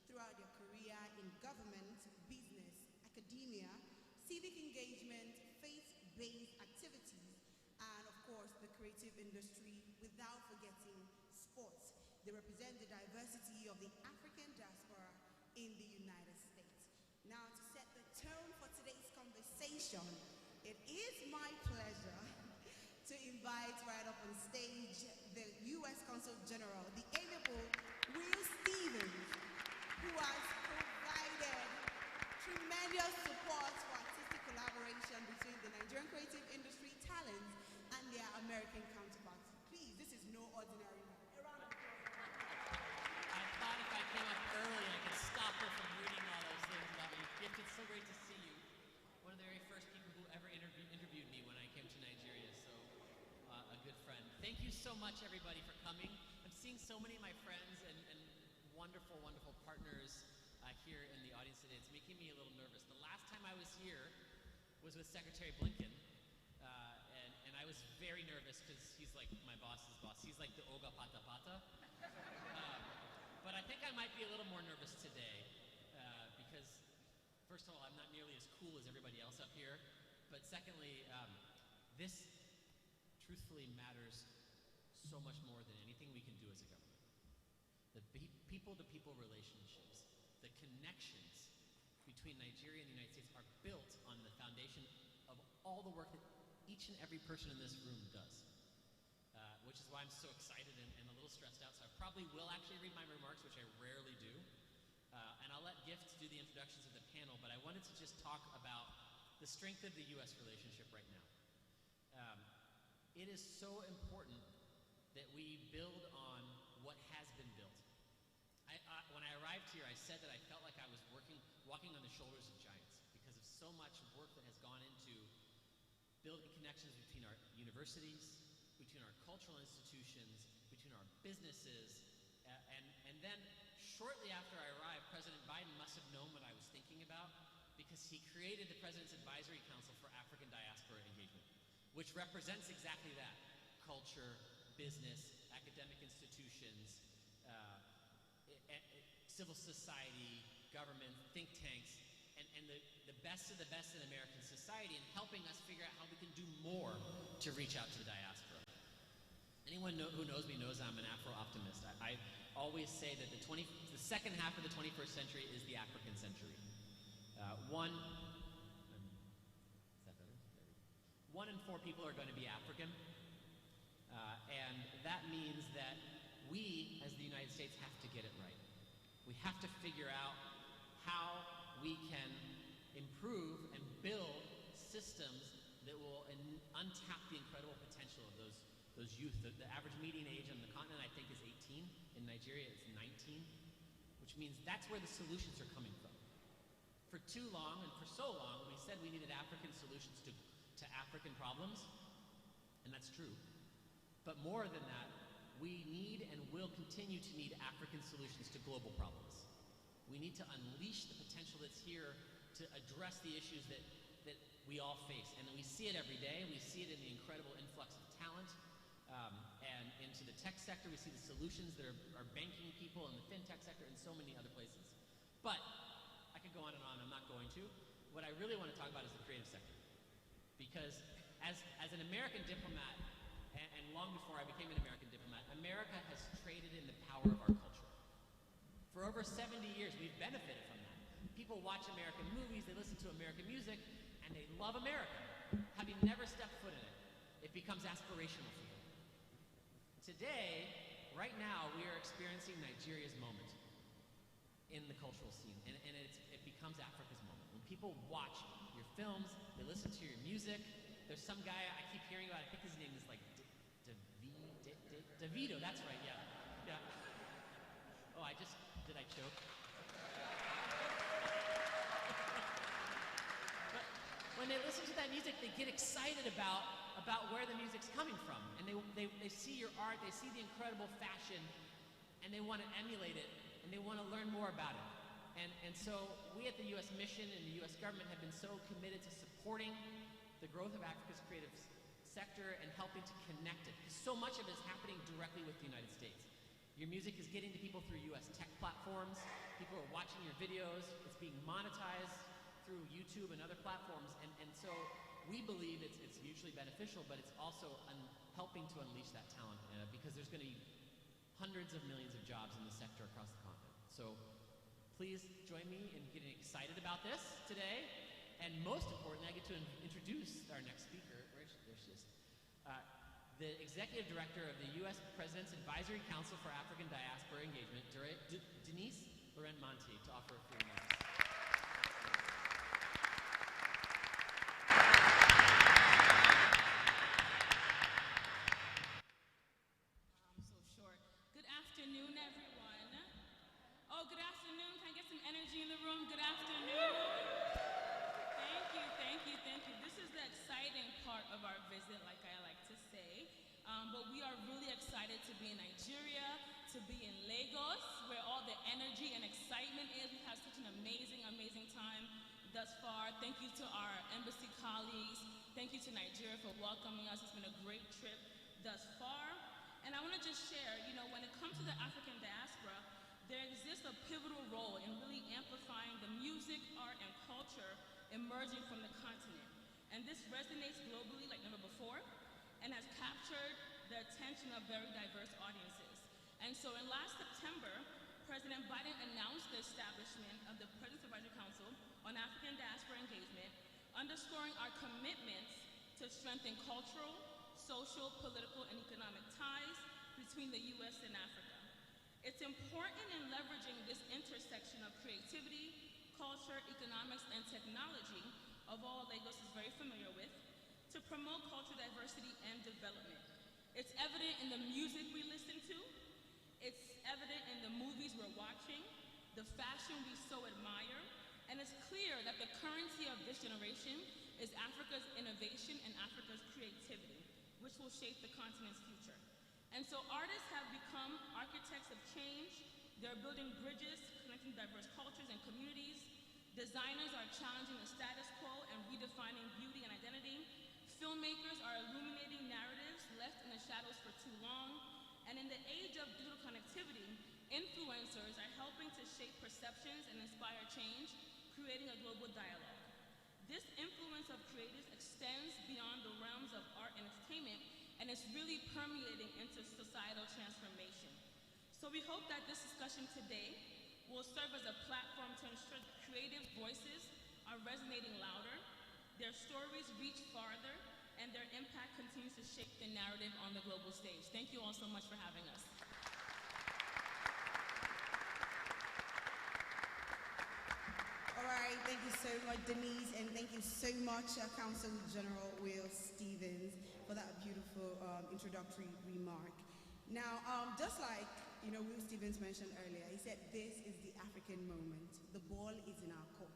throughout their career in government, business, academia, civic engagement, faith-based activities, and of course the creative industry, without forgetting sports. They represent the diversity of the African diaspora in the United States. Now, to set the tone for today's conversation, it is my pleasure to invite right up on stage the U.S. Consul General, the amiable Will Stevens, who has provided tremendous support for artistic collaboration between the Nigerian creative industry talents and their American counterparts. Please, this is no ordinary man. A round of applause. I thought if I came up early, I could stop her from reading all those things about me. Gift, it's so great to see you. One of the very first people who ever interviewed me when I came to Nigeria, so a good friend. Thank you so much, everybody, for coming. I'm seeing so many of my friends and wonderful, wonderful partners here in the audience today. It's making me a little nervous. The last time I was here was with Secretary Blinken, and I was very nervous because he's like my boss's boss. He's like the Oga Pata Pata. But I think I might be a little more nervous today because, first of all, I'm not nearly as cool as everybody else up here. But secondly, this truthfully matters so much more than anything we can do as a government. The people-to-people relationships, the connections between Nigeria and the United States are built on the foundation of all the work that each and every person in this room does. Which is why I'm so excited and a little stressed out. So I probably will actually read my remarks, which I rarely do. And I'll let Gift do the introductions of the panel, but I wanted to just talk about the strength of the U.S. relationship right now. It is so important that we build on what has been built. When I arrived here, I said that I felt like I was walking on the shoulders of giants because of so much work that has gone into building connections between our universities, between our cultural institutions, between our businesses, and then shortly after I arrived, President Biden must have known what I was thinking about because he created the President's Advisory Council for African Diaspora Engagement, which represents exactly that: culture, business, academic institutions, civil society, government, think tanks, and the best of the best in American society, and helping us figure out how we can do more to reach out to the diaspora. Anyone who knows me knows I'm an Afro-optimist. I always say that the second half of the 21st century is the African century. One in 4 people are going to be African, and that means that we, as the United States, have to get it right. We have to figure out how we can improve and build systems that will untap the incredible potential of those youth. The average median age on the continent, I think, is 18. In Nigeria, it's 19, which means that's where the solutions are coming from. For too long, and for so long, we said we needed African solutions to African problems, and that's true. But more than that, we need and will continue to need African solutions to global problems. We need to unleash the potential that's here to address the issues that we all face. And we see it every day. We see it in the incredible influx of talent and into the tech sector. We see the solutions that are banking people in the fintech sector and so many other places. But I could go on and on. I'm not going to. What I really want to talk about is the creative sector. Because as an American diplomat, and long before I became an American diplomat, America has traded in the power of our culture. For over 70 years, we've benefited from that. People watch American movies, they listen to American music, and they love America. Having never stepped foot in it, it becomes aspirational for them. Today, right now, we are experiencing Nigeria's moment in the cultural scene, and it becomes Africa's moment. When people watch your films, they listen to your music. There's some guy I keep hearing about, I think his name is like Davido, that's right, yeah. Oh, did I choke? But when they listen to that music, they get excited about where the music's coming from. And they see your art, they see the incredible fashion, and they want to emulate it, and they want to learn more about it. And so we at the U.S. Mission and the U.S. government have been so committed to supporting the growth of Africa's creative sector and helping to connect it. Because so much of it is happening directly with the United States. Your music is getting to people through US tech platforms. People are watching your videos. It's being monetized through YouTube and other platforms. And so we believe it's mutually beneficial, but it's also helping to unleash that talent because there's going to be hundreds of millions of jobs in the sector across the continent. So please join me in getting excited about this today. And most importantly, I get to introduce our next speaker. There she is. The Executive Director of the U.S. President's Advisory Council for African Diaspora Engagement, Denise Laurent-Montier, to offer a few remarks. So short. Good afternoon, everyone. Oh, good afternoon. Can I get some energy in the room? Good afternoon. Thank you. This is the exciting part of our visit, like I like to say. But we are really excited to be in Nigeria, to be in Lagos, where all the energy and excitement is. We've had such an amazing time thus far. Thank you to our embassy colleagues. Thank you to Nigeria for welcoming us. It's been a great trip thus far. And I want to just share, when it comes to the African diaspora, there exists a pivotal role in really amplifying the music, art, and culture emerging from the continent. And this resonates globally like never before and has captured the attention of very diverse audiences. And so in last September, President Biden announced the establishment of the President's Advisory Council on African Diaspora Engagement, underscoring our commitments to strengthen cultural, social, political, and economic ties between the U.S. and Africa. It's important in leveraging this intersection of creativity, culture, economics, and technology, of all Lagos is very familiar with, to promote cultural diversity and development. It's evident in the music we listen to, it's evident in the movies we're watching, the fashion we so admire, and it's clear that the currency of this generation is Africa's innovation and Africa's creativity, which will shape the continent's future. And so artists have become architects of change. They're building bridges, connecting diverse cultures and communities. Designers are challenging the status quo and redefining beauty and identity. Filmmakers are illuminating narratives left in the shadows for too long. And in the age of digital connectivity, influencers are helping to shape perceptions and inspire change, creating a global dialogue. This influence of creators extends beyond the realms of art and entertainment, and it's really permeating into societal transformation. So we hope that this discussion today will serve as a platform to ensure that creative voices are resonating louder, their stories reach farther, and their impact continues to shape the narrative on the global stage. Thank you all so much for having us. All right, thank you so much, Denise, and thank you so much, Council General Will Stevens, for that beautiful introductory remark. Now, just like Will Stevens mentioned earlier, he said this is the African moment. The ball is in our court.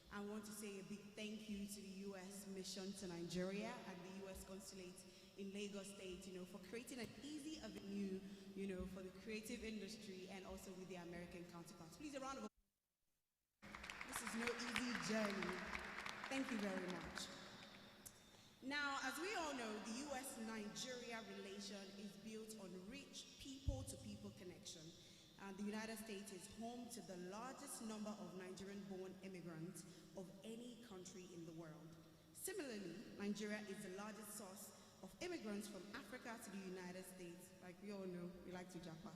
I want to say a big thank you to the U.S. mission to Nigeria and the U.S. consulate in Lagos State, for creating an easy avenue, for the creative industry and also with the American counterparts. Please, a round of applause. This is no easy journey. Thank you very much. Now, as we all know, the U.S.-Nigeria relation is built on rich people-to-people connection. The United States is home to the largest number of Nigerian-born immigrants of any country in the world. Similarly, Nigeria is the largest source of immigrants from Africa to the United States. Like we all know, we like to japa.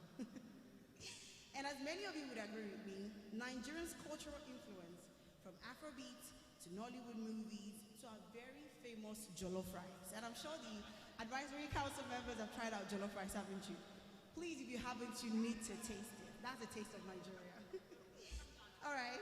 And as many of you would agree with me, Nigerians' cultural influence, from Afrobeats to Nollywood movies to our very famous jollof rice. And I'm sure the advisory council members have tried out jollof rice, haven't you? Please, if you haven't, you need to taste it. That's a taste of Nigeria. All right.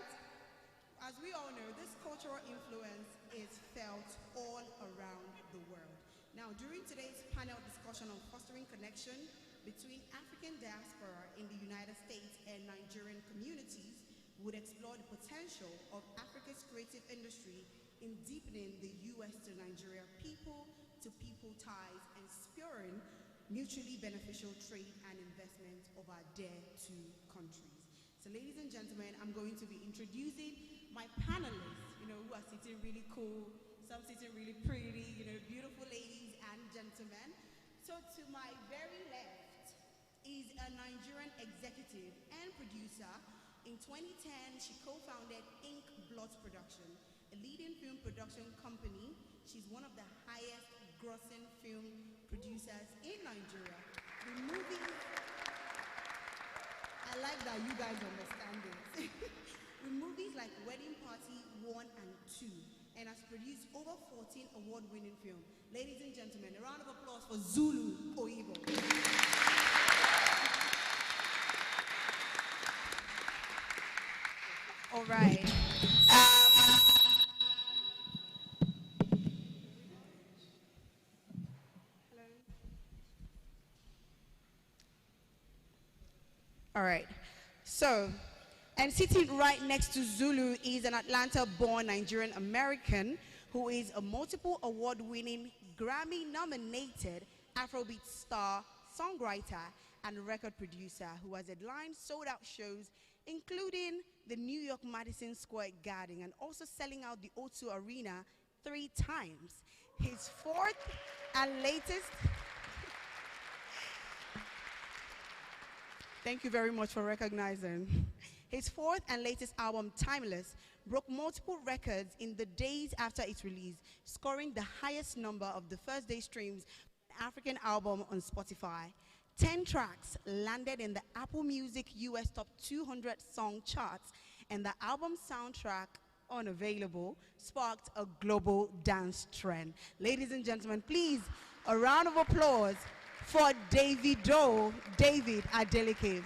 As we all know, this cultural influence is felt all around the world. Now, during today's panel discussion on fostering connection between African diaspora in the United States and Nigerian communities, we would explore the potential of Africa's creative industry in deepening the U.S. to Nigeria people-to-people ties and spurring mutually beneficial trade and investment of our dear two countries. So ladies and gentlemen, I'm going to be introducing my panelists, who are sitting really cool, some sitting really pretty, beautiful ladies and gentlemen. So to my very left, is a Nigerian executive and producer. In 2010, she co-founded Ink Blood Production, a leading film production company. She's one of the highest grossing film producers in Nigeria. The movie, I like that you guys understand this. With movies like Wedding Party 1 and 2, and has produced over 14 award-winning films. Ladies and gentlemen, a round of applause for Zulu Oyibo. All right. All right. So, and sitting right next to Zulu is an Atlanta-born Nigerian American who is a multiple award-winning, Grammy-nominated Afrobeats star, songwriter, and record producer who has headlined sold-out shows, including the New York Madison Square Garden, and also selling out the O2 Arena 3 times. His fourth and latest... Thank you very much for recognizing. His fourth and latest album, Timeless, broke multiple records in the days after its release, scoring the highest number of the first day streams for an African album on Spotify. 10 tracks landed in the Apple Music US Top 200 song charts, and the album soundtrack, Unavailable, sparked a global dance trend. Ladies and gentlemen, please, a round of applause for David Adeleke.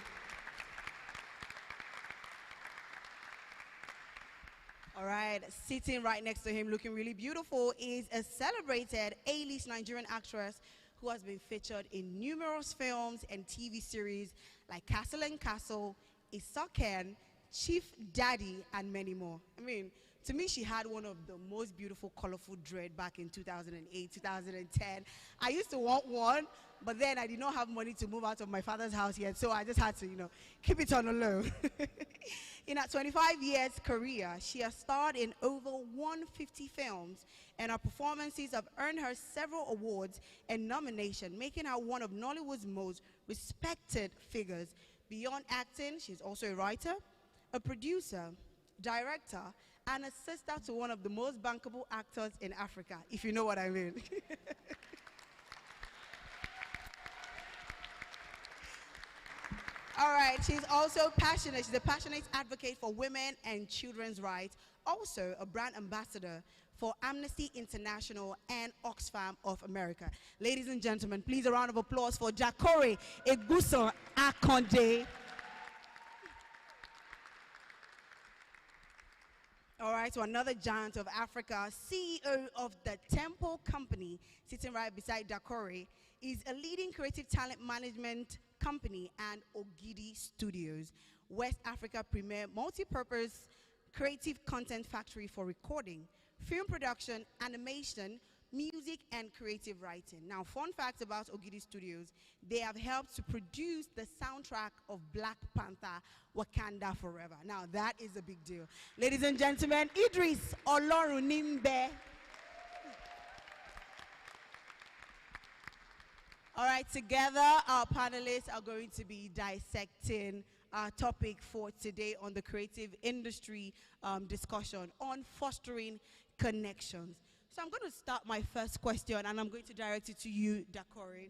All right, sitting right next to him, looking really beautiful, is a celebrated A-list Nigerian actress who has been featured in numerous films and TV series like Castle and Castle, Isoken, Chief Daddy, and many more. I mean, to me, she had one of the most beautiful, colorful dread back in 2008, 2010. I used to want one, but then I did not have money to move out of my father's house yet, so I just had to, keep it on the low. In her 25 years career, she has starred in over 150 films, and her performances have earned her several awards and nominations, making her one of Nollywood's most respected figures. Beyond acting, she's also a writer, a producer, director, and a sister to one of the most bankable actors in Africa, if you know what I mean. All right, she's also passionate. She's a passionate advocate for women and children's rights, also a brand ambassador for Amnesty International and Oxfam of America. Ladies and gentlemen, please a round of applause for Jakore Eguson Akonde. All right, so another giant of Africa, CEO of the Temple Company, sitting right beside Dakore, is a leading creative talent management company and Ogidi Studios, West Africa premier multi-purpose creative content factory for recording, film production, animation, music, and creative writing. Now, fun facts about Ogidi Studios: they have helped to produce the soundtrack of Black Panther, Wakanda Forever. Now, that is a big deal. Ladies and gentlemen, Idris Olorunimbe. All right, together our panelists are going to be dissecting our topic for today on the creative industry discussion on fostering connections. So I'm going to start my first question, and I'm going to direct it to you, Dakore.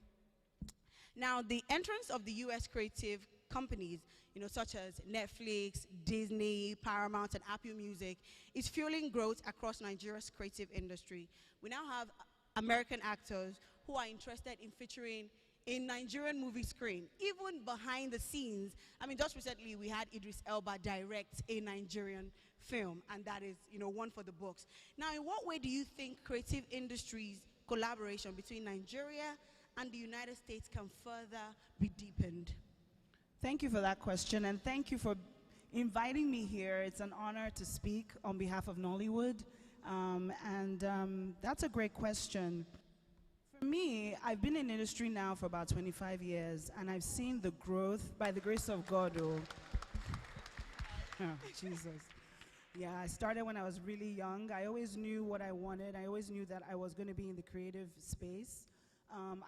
Now, the entrance of the U.S. creative companies, such as Netflix, Disney, Paramount, and Apple Music, is fueling growth across Nigeria's creative industry. We now have American actors who are interested in featuring in Nigerian movie screen, even behind the scenes. I mean, just recently we had Idris Elba direct a Nigerian film, and that is, one for the books. Now, in what way do you think creative industries collaboration between Nigeria and the United States can further be deepened? Thank you for that question, and thank you for inviting me here. It's an honor to speak on behalf of Nollywood, that's a great question. For me, I've been in industry now for about 25 years, and I've seen the growth, by the grace of God, oh Jesus. Yeah, I started when I was really young. I always knew what I wanted. I always knew that I was going to be in the creative space.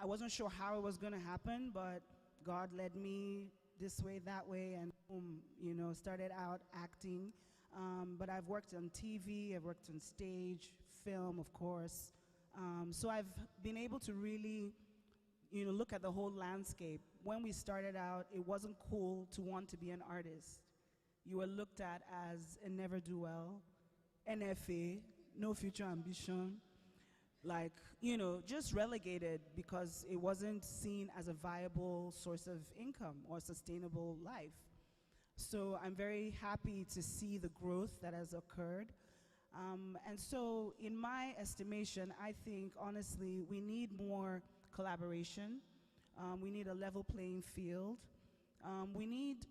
I wasn't sure how it was going to happen, but God led me this way, that way, and boom, you know, started out acting. But I've worked on TV, I've worked on stage, film, of course. So I've been able to really, you know, look at the whole landscape. When we started out, it wasn't cool to want to be an artist. You were looked at as a never-do-well, NFA, no future ambition, like, you know, just relegated because it wasn't seen as a viable source of income or sustainable life. So I'm very happy to see the growth that has occurred. And so in my estimation, I think, honestly, we need more collaboration. We need a level playing field. We need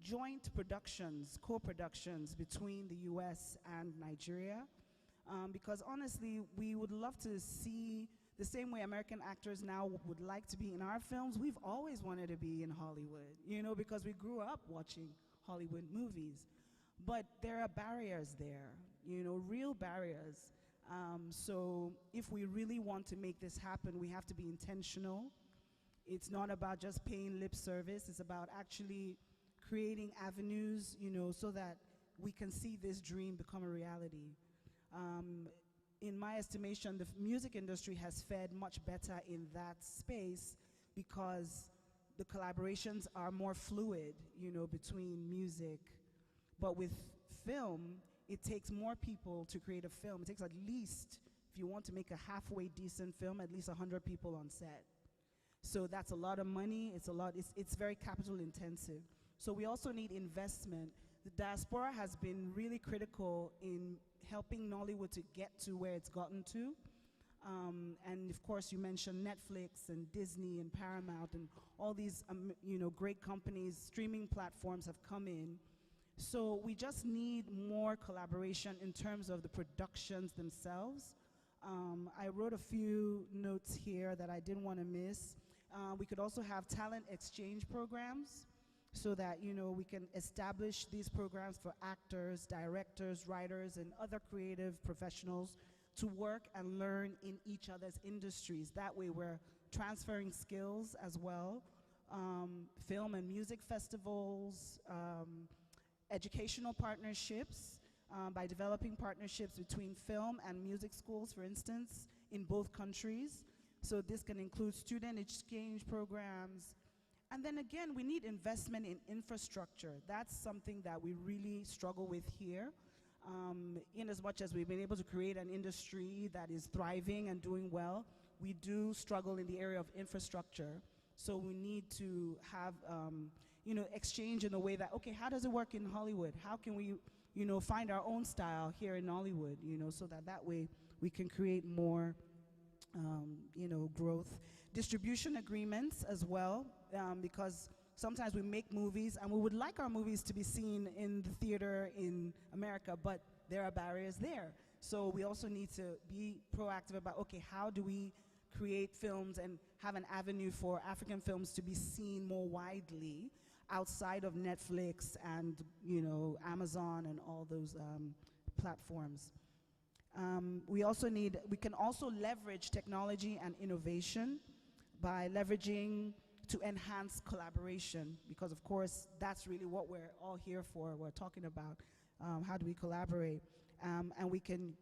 joint productions, co-productions between the US and Nigeria. Because honestly, we would love to see the same way American actors now would like to be in our films. We've always wanted to be in Hollywood, you know, because we grew up watching Hollywood movies. But there are barriers there, you know, real barriers. So if we really want to make this happen, we have to be intentional. It's not about just paying lip service. It's about actually creating avenues, you know, so that we can see this dream become a reality. In my estimation, the music industry has fared much better in that space because the collaborations are more fluid, you know, between music. But with film, it takes more people to create a film. It takes at least, if you want to make a halfway decent film, at least 100 people on set. So that's a lot of money. It's very capital intensive. So we also need investment. The diaspora has been really critical in helping Nollywood to get to where it's gotten to. And of course, you mentioned Netflix and Disney and Paramount and all these you know, great companies, streaming platforms have come in. So we just need more collaboration in terms of the productions themselves. I wrote a few notes here that I didn't want to miss. We could also have talent exchange programs so that, you know, we can establish these programs for actors, directors, writers, and other creative professionals to work and learn in each other's industries. That way we're transferring skills as well. Film and music festivals, educational partnerships, by developing partnerships between film and music schools, for instance, in both countries. So this can include student exchange programs. And then again, we need investment in infrastructure. That's something that we really struggle with here. In as much as we've been able to create an industry that is thriving and doing well, we do struggle in the area of infrastructure. So we need to have, you know, exchange in a way that, okay, how does it work in Hollywood? How can we, you know, find our own style here in Hollywood, you know, so that way we can create more, you know, growth. Distribution agreements as well, because sometimes we make movies and we would like our movies to be seen in the theater in America, but there are barriers there. So we also need to be proactive about, okay, how do we create films and have an avenue for African films to be seen more widely outside of Netflix and, you know, Amazon and all those platforms. We can also leverage technology and innovation by leveraging to enhance collaboration, because of course that's really what we're all here for. We're talking about how do we collaborate, and we can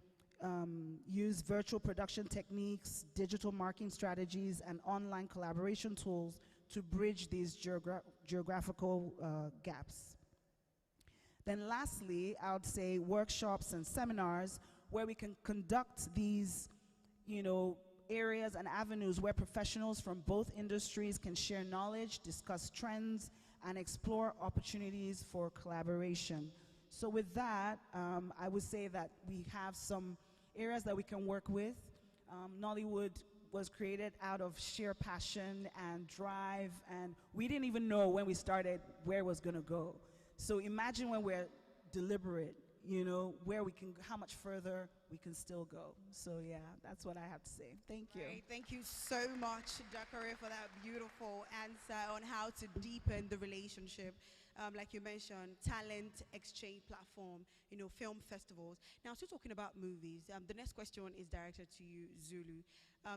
use virtual production techniques, digital marketing strategies, and online collaboration tools to bridge these geographical gaps. Then lastly, I would say workshops and seminars where we can conduct these, you know, areas and avenues where professionals from both industries can share knowledge, discuss trends, and explore opportunities for collaboration. So with that, I would say that we have some areas that we can work with. Nollywood was created out of sheer passion and drive, and we didn't even know when we started where it was going to go. So imagine when we're deliberate, you know, where we can, how much further we can still go. So yeah, that's what I have to say. Thank you. Right, thank you so much, Dakare, for that beautiful answer on how to deepen the relationship. Like you mentioned, talent exchange platform, you know, film festivals. Now, still talking about movies, the next question is directed to you, Zulu.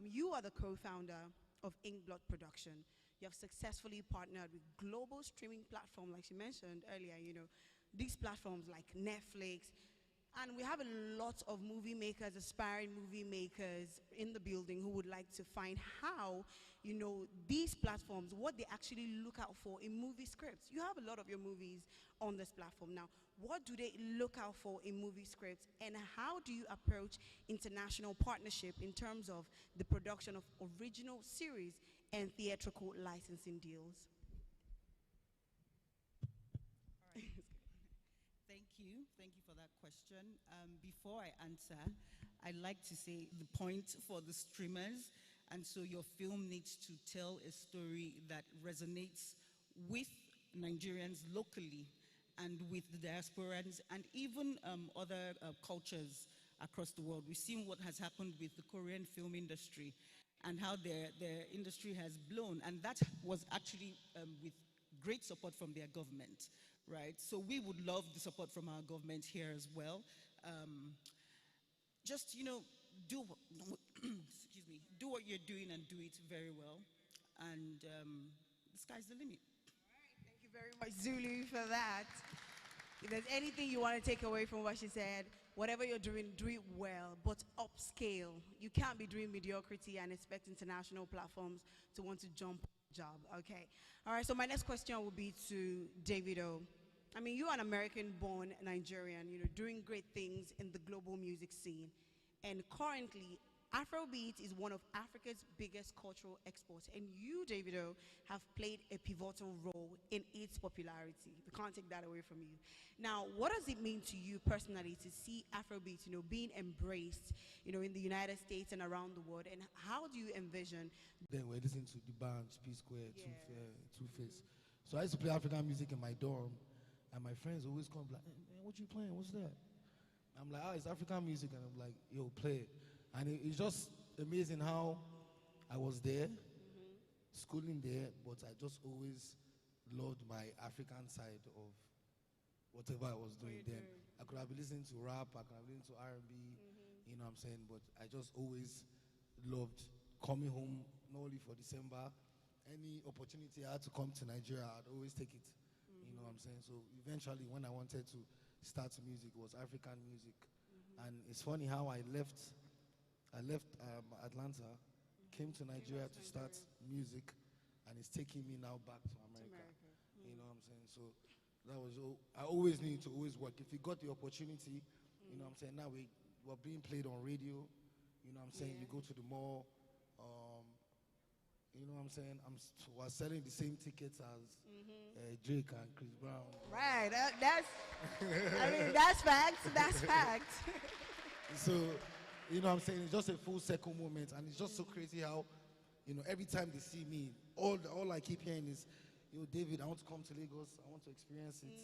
You are the co-founder of Inkblot Production. You have successfully partnered with global streaming platforms, like you mentioned earlier, these platforms like Netflix, and we have a lot of movie makers, aspiring movie makers in the building who would like to find how, these platforms, what they actually look out for in movie scripts. You have a lot of your movies on this platform now. What do they look out for in movie scripts, and how do you approach international partnership in terms of the production of original series and theatrical licensing deals? Thank you for that question. Before I answer, I'd like to say the point for the streamers, and so your film needs to tell a story that resonates with Nigerians locally and with the diasporans and even other cultures across the world. We've seen what has happened with the Korean film industry and how their industry has blown, and that was actually with great support from their government. Right, so we would love the support from our government here as well. Just do excuse me, do what you're doing and do it very well, and the sky's the limit. All right, thank you very much, Zulu, for that. If there's anything you want to take away from what she said, whatever you're doing, do it well, but upscale. You can't be doing mediocrity and expect international platforms to want to jump on the job. Okay. All right, so my next question will be to Davido. I mean, you're an American-born Nigerian, doing great things in the global music scene. And currently, Afrobeats is one of Africa's biggest cultural exports. And you, Davido, have played a pivotal role in its popularity. We can't take that away from you. Now, what does it mean to you personally to see Afrobeats, being embraced, in the United States and around the world? And how do you envision? Then we're listening to the bands, P Square, Two Face. So I used to play African music in my dorm, and my friends always come like, hey, man, what you playing? What's that? I'm like, it's African music, and I'm like, yo, play it. And it's just amazing how I was there, schooling there, but I just always loved my African side of whatever I was doing then. I could have been listening to rap, I could have been listening to R&B, you know what I'm saying, but I just always loved coming home, not only for December. Any opportunity I had to come to Nigeria, I'd always take it, you know what I'm saying. So eventually when I wanted to start music, it was African music. And it's funny how I left Atlanta, came to Nigeria to start music, and it's taking me now back to America. You know what I'm saying? So that was I always need to always work. If you got the opportunity, you know what I'm saying, now we're being played on radio, you know what I'm saying, you go to the mall, you know what I'm saying, we're selling the same tickets as Drake and Chris Brown. Right, that's, I mean, that's facts, that's facts. So, you know what I'm saying, it's just a full circle moment, and it's just so crazy how, every time they see me, all I keep hearing is, yo, David, I want to come to Lagos, I want to experience it.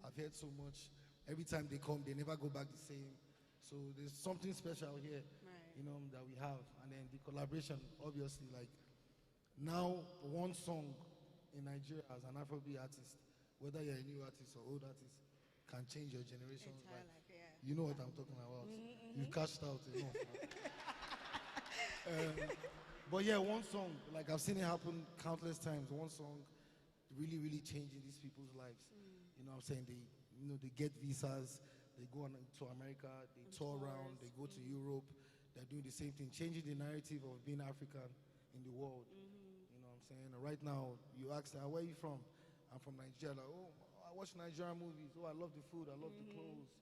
I've heard so much. Every time they come, they never go back the same. So there's something special here, that we have. And then the collaboration, obviously, like, now one song in Nigeria as an Afrobeat artist, whether you're a new artist or old artist, can change your generation's life. You know what I'm talking about. You've cashed out enough. But yeah, one song, like I've seen it happen countless times. One song really, really changing these people's lives. You know what I'm saying? They get visas, they go to America, they tour around, they go to Europe. They're doing the same thing, changing the narrative of being African in the world. You know what I'm saying? And right now, you ask, where are you from? I'm from Nigeria. Like, oh, I watch Nigerian movies. Oh, I love the food. I love the clothes.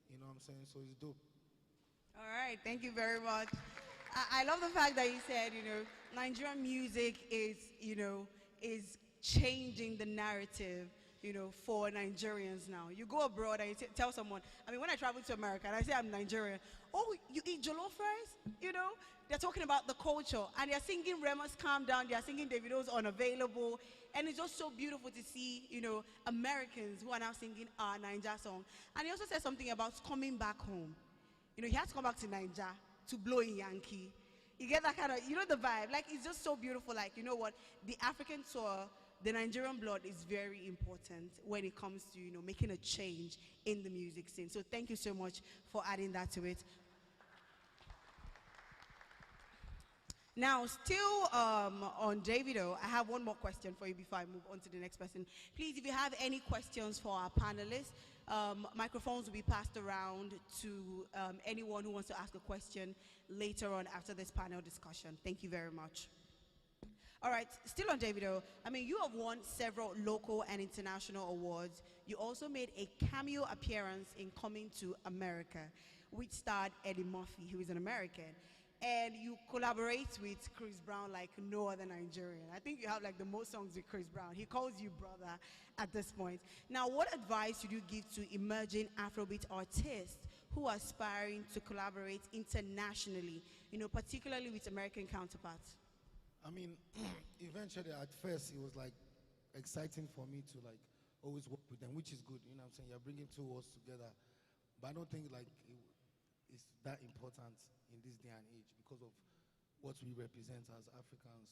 You know what I'm saying? So it's dope. All right, thank you very much. I love the fact that you said, Nigerian music is changing the narrative, for Nigerians now. You go abroad and you tell someone, I mean, when I travel to America and I say I'm Nigerian, oh, you eat jollof rice? They're talking about the culture, and they're singing Rema's Calm Down, they're singing Davido's Unavailable, and it's just so beautiful to see, Americans who are now singing our Niger song. And he also said something about coming back home. He has to come back to Niger to blow in Yankee. You get that kind of, the vibe. Like, it's just so beautiful. Like, you know what? The African soil, the Nigerian blood is very important when it comes to, making a change in the music scene. So thank you so much for adding that to it. Now, still on Davido, I have one more question for you before I move on to the next person. Please, if you have any questions for our panelists, microphones will be passed around to anyone who wants to ask a question later on after this panel discussion. Thank you very much. All right, still on Davido. I mean, you have won several local and international awards. You also made a cameo appearance in Coming to America, which starred Eddie Murphy, who is an American. And you collaborate with Chris Brown like no other Nigerian. I think you have like the most songs with Chris Brown. He calls you brother at this point. Now, what advice would you give to emerging Afrobeat artists who are aspiring to collaborate internationally, particularly with American counterparts? I mean, eventually at first it was like exciting for me to like always work with them, which is good, you know what I'm saying? You're bringing two worlds together. But I don't think like it's that important in this day and age because of what we represent as Africans.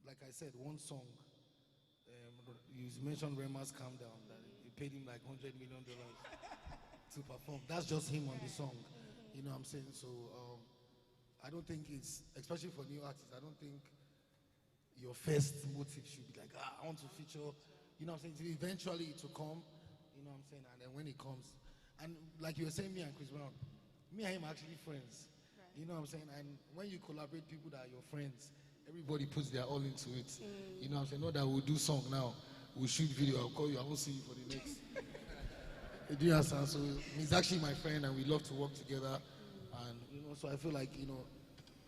Like I said, one song, you mentioned Rema's Calm Down, that he paid him like $100 million to perform. That's just him on the song, you know what I'm saying? So I don't think it's, especially for new artists, I don't think your first motive should be like, I want to feature, you know what I'm saying? Eventually it will come, you know what I'm saying? And then when it comes, and like you were saying, me and Chris Brown, me and him are actually friends, you know what I'm saying? And when you collaborate people that are your friends, everybody puts their all into it, you know what I'm saying? Not that we'll do song now, we'll shoot video, I'll call you, I won't see you for the next. Do you understand? So he's actually my friend and we love to work together. And, so I feel like,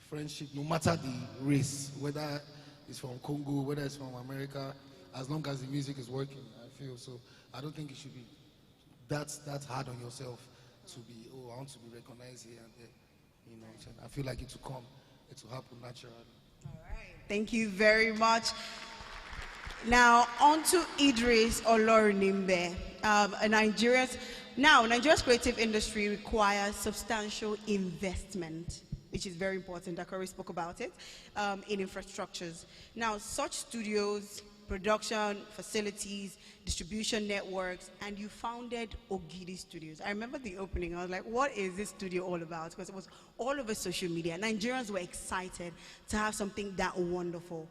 friendship, no matter the race, whether it's from Congo, whether it's from America, as long as the music is working, I feel. So I don't think it should be that hard on yourself to be, I want to be recognized here and there. You know what I'm saying? I feel like it will come, it will happen naturally. All right. Thank you very much. Now, on to Idris Olorinimbe, Nigeria's creative industry requires substantial investment, which is very important. Dakari spoke about it, in infrastructures. Now, such studios, production facilities, distribution networks, and you founded Ogidi Studios. I remember the opening. I was like, what is this studio all about? Because it was all over social media. Nigerians were excited to have something that wonderful.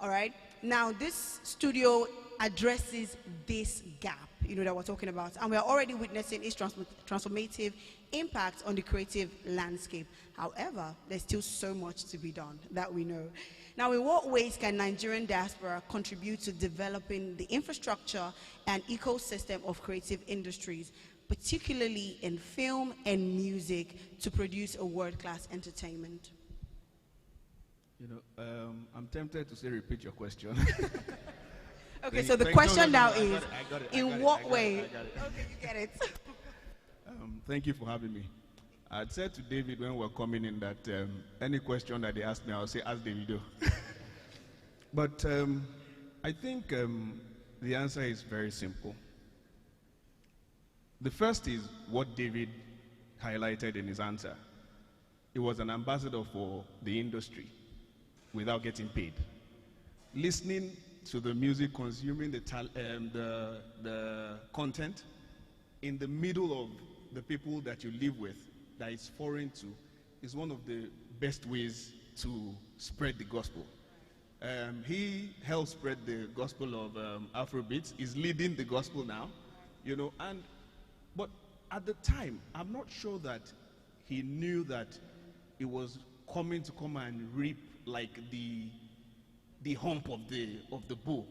All right? Now, this studio addresses this gap, that we're talking about. And we're already witnessing its transformative impact on the creative landscape. However, there's still so much to be done that we know. Now, in what ways can Nigerian diaspora contribute to developing the infrastructure and ecosystem of creative industries, particularly in film and music, to produce a world-class entertainment? I'm tempted to say repeat your question. Okay, so the question now is, in what way? I got it. Okay, you get it. Thank you for having me. I said to David when we were coming in that any question that they ask me, I'll say, ask Davido. But I think the answer is very simple. The first is what David highlighted in his answer. He was an ambassador for the industry without getting paid. Listening to the music, consuming the content in the middle of the people that you live with that is foreign to is one of the best ways to spread the gospel. He helped spread the gospel of Afrobeats. He's leading the gospel now, but at the time, I'm not sure that he knew that he was coming to come and reap like the hump of the bull.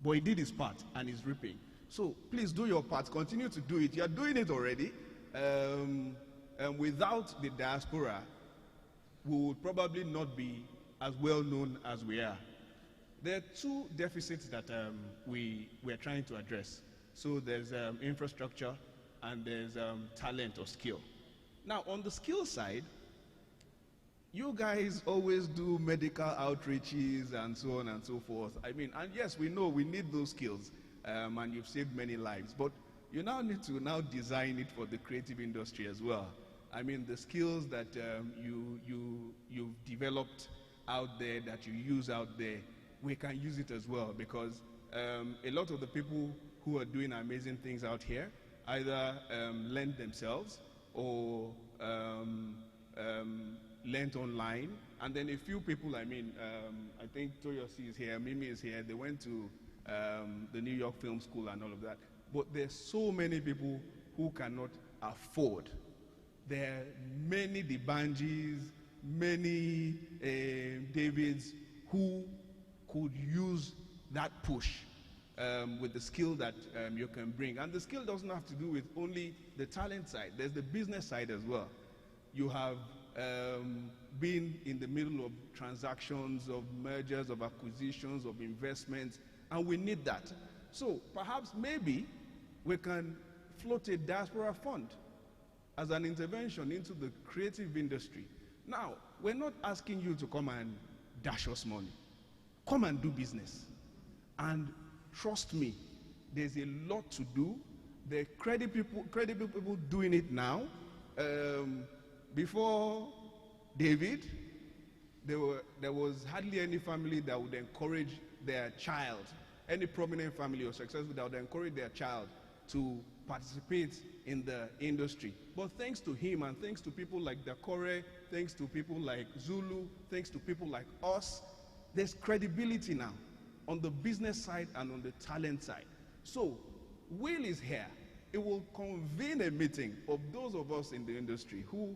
But he did his part and he's reaping. So please do your part, continue to do it. You're doing it already. And without the diaspora, we would probably not be as well known as we are. There are two deficits that we're trying to address. So there's infrastructure and there's talent or skill. Now on the skill side, you guys always do medical outreaches and so on and so forth. I mean, and yes, we know we need those skills, and you've saved many lives, but you now need to now design it for the creative industry as well. I mean, the skills that you've developed out there, that you use out there, we can use it as well, because a lot of the people who are doing amazing things out here either lend themselves or learned online, and then a few people, I think Toyosi is here, Mimi is here, they went to the New York Film School and all of that. But there's so many people who cannot afford. There are many Dibanjis, many Davids who could use that push with the skill that you can bring. And the skill doesn't have to do with only the talent side. There's the business side as well. You have been in the middle of transactions, of mergers, of acquisitions, of investments, and we need that. So perhaps maybe we can float a diaspora fund as an intervention into the creative industry. Now, we're not asking you to come and dash us money. Come and do business. And trust me, there's a lot to do. There are credible people doing it now. Before David, there was hardly any family that would encourage their child, any prominent family or successful that would encourage their child to participate in the industry. But thanks to him and thanks to people like Dakore, thanks to people like Zulu, thanks to people like us, there's credibility now on the business side and on the talent side. So, Will is here. It will convene a meeting of those of us in the industry who,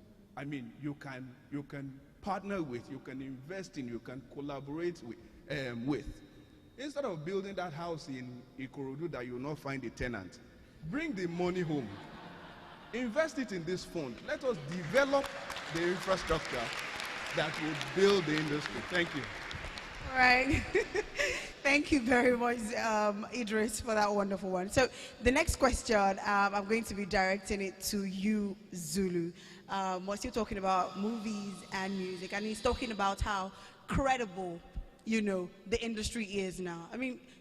you can partner with, you can invest in, you can collaborate with. Instead of building that house in Ikorodu that you will not find a tenant, bring the money home. Invest it in this fund. Let us develop the infrastructure that will build the industry. Thank you. All right. Thank you very much, Idris, for that wonderful one. So the next question, I'm going to be directing it to you, Zulu. We're still talking about movies and music, and he's talking about how credible, the industry is now.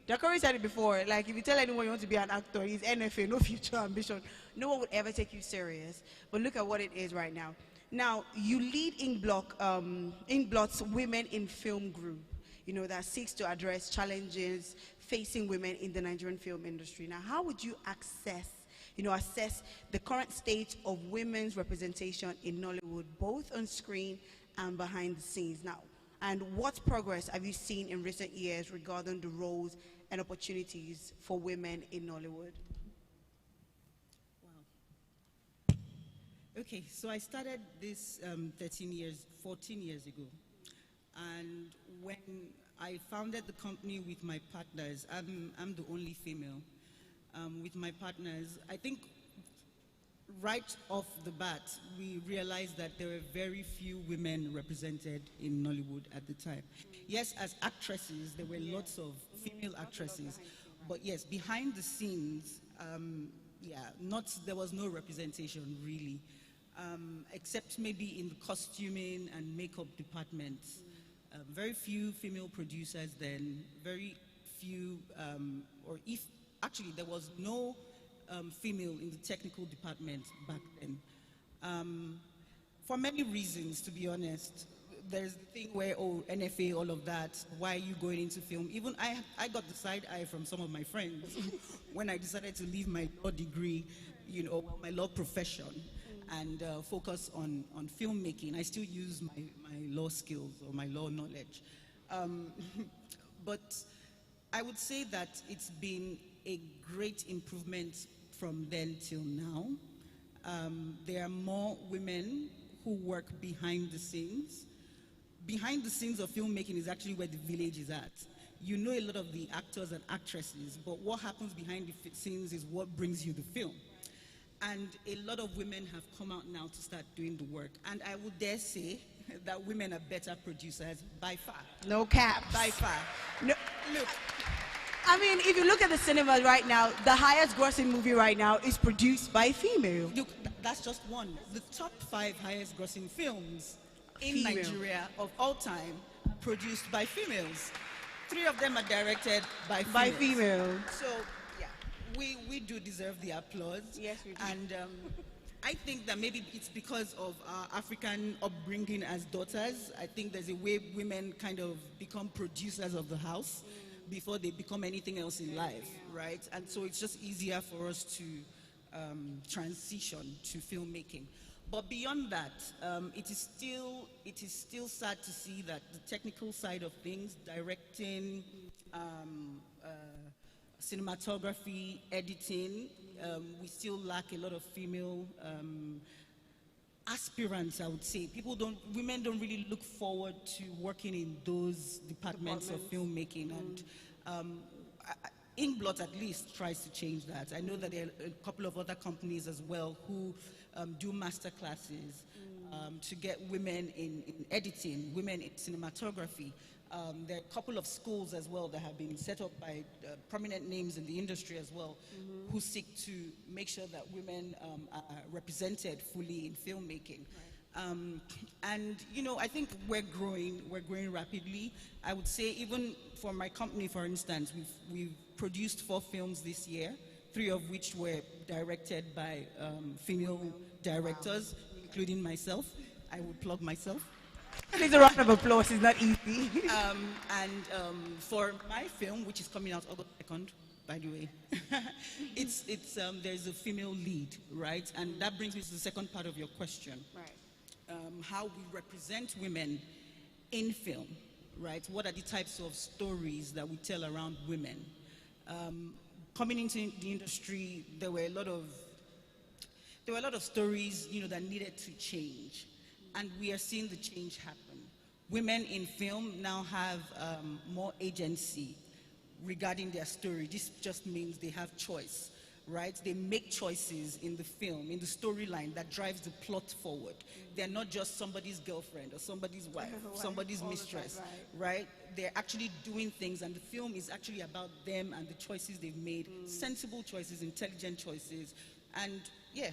Dakari said it before, like if you tell anyone you want to be an actor, he's NFA, no future ambition, no one would ever take you serious. But look at what it is right now. Now, you lead Inkblot's Women in Film group, that seeks to address challenges facing women in the Nigerian film industry. Now, how would you assess the current state of women's representation in Nollywood, both on screen and behind the scenes now? And what progress have you seen in recent years regarding the roles and opportunities for women in Nollywood? Wow. Okay, so I started this 14 years ago. And when I founded the company with my partners, I'm the only female. With my partners, I think right off the bat, we realized that there were very few women represented in Nollywood at the time. Yes, as actresses, there were lots of female actresses, but yes, behind the scenes, there was no representation really, except maybe in the costuming and makeup departments. Very few female producers then, very few, actually there was no female in the technical department back then. For many reasons, to be honest. There's the thing where, NFA, all of that, why are you going into film? Even I got the side eye from some of my friends when I decided to leave my law degree, my law profession, and focus on filmmaking. I still use my law skills or my law knowledge. But I would say that it's been a great improvement from then till now. There are more women who work behind the scenes. Behind the scenes of filmmaking is actually where the village is at. You know a lot of the actors and actresses, but what happens behind the scenes is what brings you the film. And a lot of women have come out now to start doing the work. And I would dare say that women are better producers by far. No caps. By far. No. Look. If you look at the cinemas right now, the highest grossing movie right now is produced by female. Look, that's just one. The top 5 highest grossing films in Nigeria of all time produced by females. 3 of them are directed by females. By female. So, yeah, we do deserve the applause. Yes, we do. And I think that maybe it's because of our African upbringing as daughters. I think there's a way women kind of become producers of the house before they become anything else in life, right? And so it's just easier for us to transition to filmmaking. But beyond that, it is still sad to see that the technical side of things, directing, cinematography, editing, we still lack a lot of female aspirants, I would say. Women don't really look forward to working in those departments of filmmaking. And Inkblot at least tries to change that. I know that there are a couple of other companies as well who do master classes to get women in editing, women in cinematography. There are a couple of schools as well that have been set up by prominent names in the industry as well, who seek to make sure that women are represented fully in filmmaking. Right. And you know, I think we're growing rapidly. I would say even for my company, for instance, we've produced 4 films this year, 3 of which were directed by female directors, including myself. I would plug myself. Please, a round of applause. It's not easy. For my film, which is coming out August 2nd, by the way, there's a female lead, right? And that brings me to the second part of your question. Right. How we represent women in film, right? What are the types of stories that we tell around women? Coming into the industry, there were a lot of stories, you know, that needed to change. And we are seeing the change happen. Women in film now have more agency regarding their story. This just means they have choice, right? They make choices in the film, in the storyline that drives the plot forward. They're not just somebody's girlfriend or somebody's wife, somebody's mistress, right? They're actually doing things, and the film is actually about them and the choices they've made, sensible choices, intelligent choices. And yeah,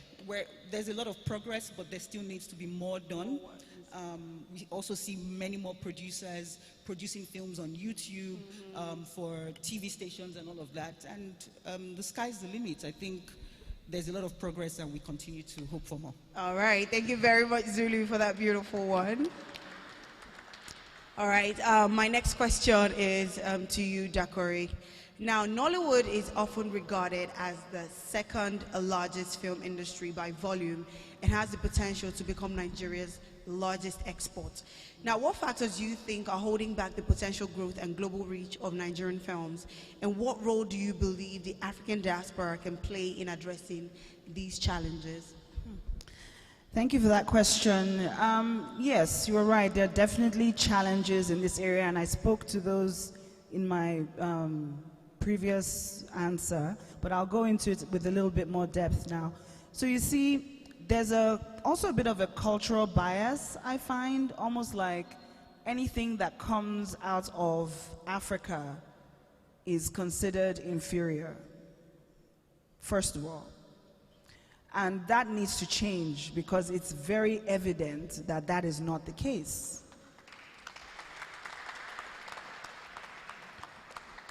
there's a lot of progress, but there still needs to be more done. We also see many more producers producing films on YouTube for TV stations and all of that. And the sky's the limit. I think there's a lot of progress, and we continue to hope for more. All right. Thank you very much, Zulu, for that beautiful one. All right. My next question is to you, Dakori. Now, Nollywood is often regarded as the second largest film industry by volume and has the potential to become Nigeria's largest export. Now, what factors do you think are holding back the potential growth and global reach of Nigerian films? And what role do you believe the African diaspora can play in addressing these challenges? Thank you for that question. Yes, you are right. There are definitely challenges in this area, and I spoke to those in my previous answer, but I'll go into it with a little bit more depth now. So you see, there's also a bit of a cultural bias, I find, almost like anything that comes out of Africa is considered inferior, first of all. And that needs to change because it's very evident that that is not the case.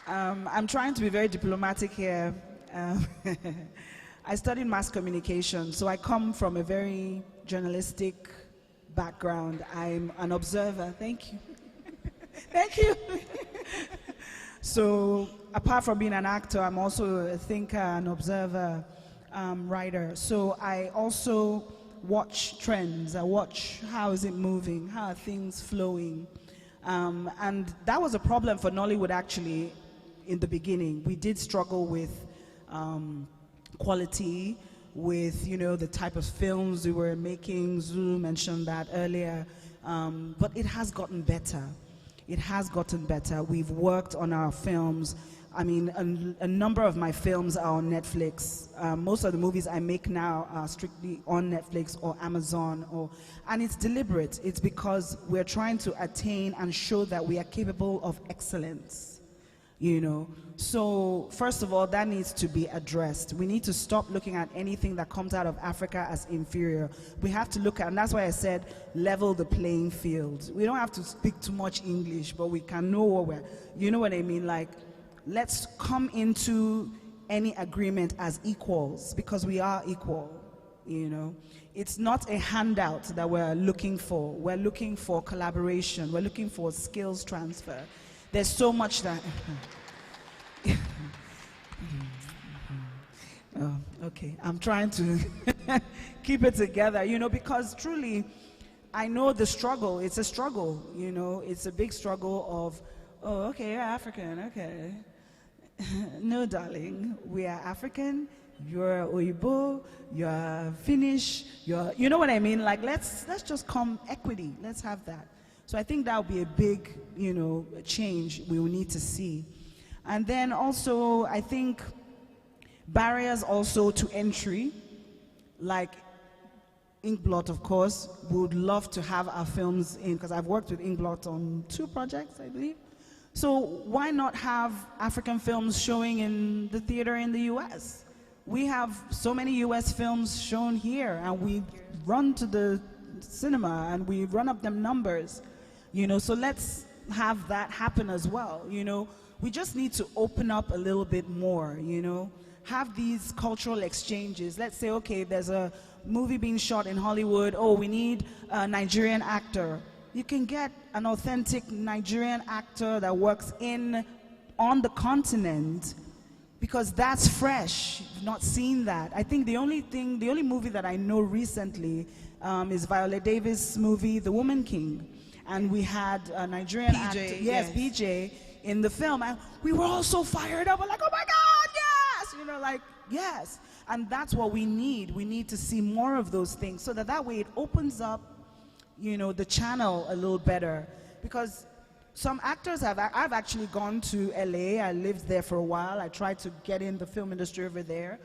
I'm trying to be very diplomatic here. I studied mass communication, so I come from a very journalistic background. I'm an observer. Thank you. Thank you. So apart from being an actor, I'm also a thinker, an observer, writer. So I also watch trends. I watch how is it moving, how are things flowing. And that was a problem for Nollywood actually in the beginning. We did struggle with quality, with, you know, the type of films we were making. Zulu mentioned that earlier. But it has gotten better. It has gotten better. We've worked on our films. I mean, a number of my films are on Netflix. Most of the movies I make now are strictly on Netflix or Amazon, and it's deliberate. It's because we're trying to attain and show that we are capable of excellence. You know, so first of all, that needs to be addressed. We need to stop looking at anything that comes out of Africa as inferior. We have to look at, and that's why I said level the playing field. We don't have to speak too much English, but we can know what we're, you know what I mean? Like, let's come into any agreement as equals, because we are equal, you know. It's not a handout that we're looking for. We're looking for collaboration. We're looking for skills transfer. There's so much that... Oh, okay. I'm trying to keep it together, you know, because truly, I know the struggle. It's a struggle, you know. It's a big struggle of, oh, okay, you're African, okay. No, darling, we are African. You're Oyibo. You're Finnish. You know what I mean? Like, let's just come equity. Let's have that. So I think that will be a big, you know, change we will need to see. And then also, I think barriers also to entry, like Inkblot, of course, would love to have our films in, because I've worked with Inkblot on 2 projects, I believe. So why not have African films showing in the theater in the US? We have so many US films shown here, and we run to the cinema and we run up them numbers, you know, so let's have that happen as well, you know. We just need to open up a little bit more, you know, have these cultural exchanges. Let's say, okay, there's a movie being shot in Hollywood, oh, we need a Nigerian actor. You can get an authentic Nigerian actor that works on the continent, because that's fresh. You've not seen that. I think the only movie that I know recently is Viola Davis' movie, The Woman King. And we had a Nigerian actor, yes, PJ, in the film. And we were all so fired up. We're like, oh my God, yes! You know, like, yes. And that's what we need. We need to see more of those things so that way it opens up, you know, the channel a little better. Because some actors I've actually gone to LA. I lived there for a while. I tried to get in the film industry over there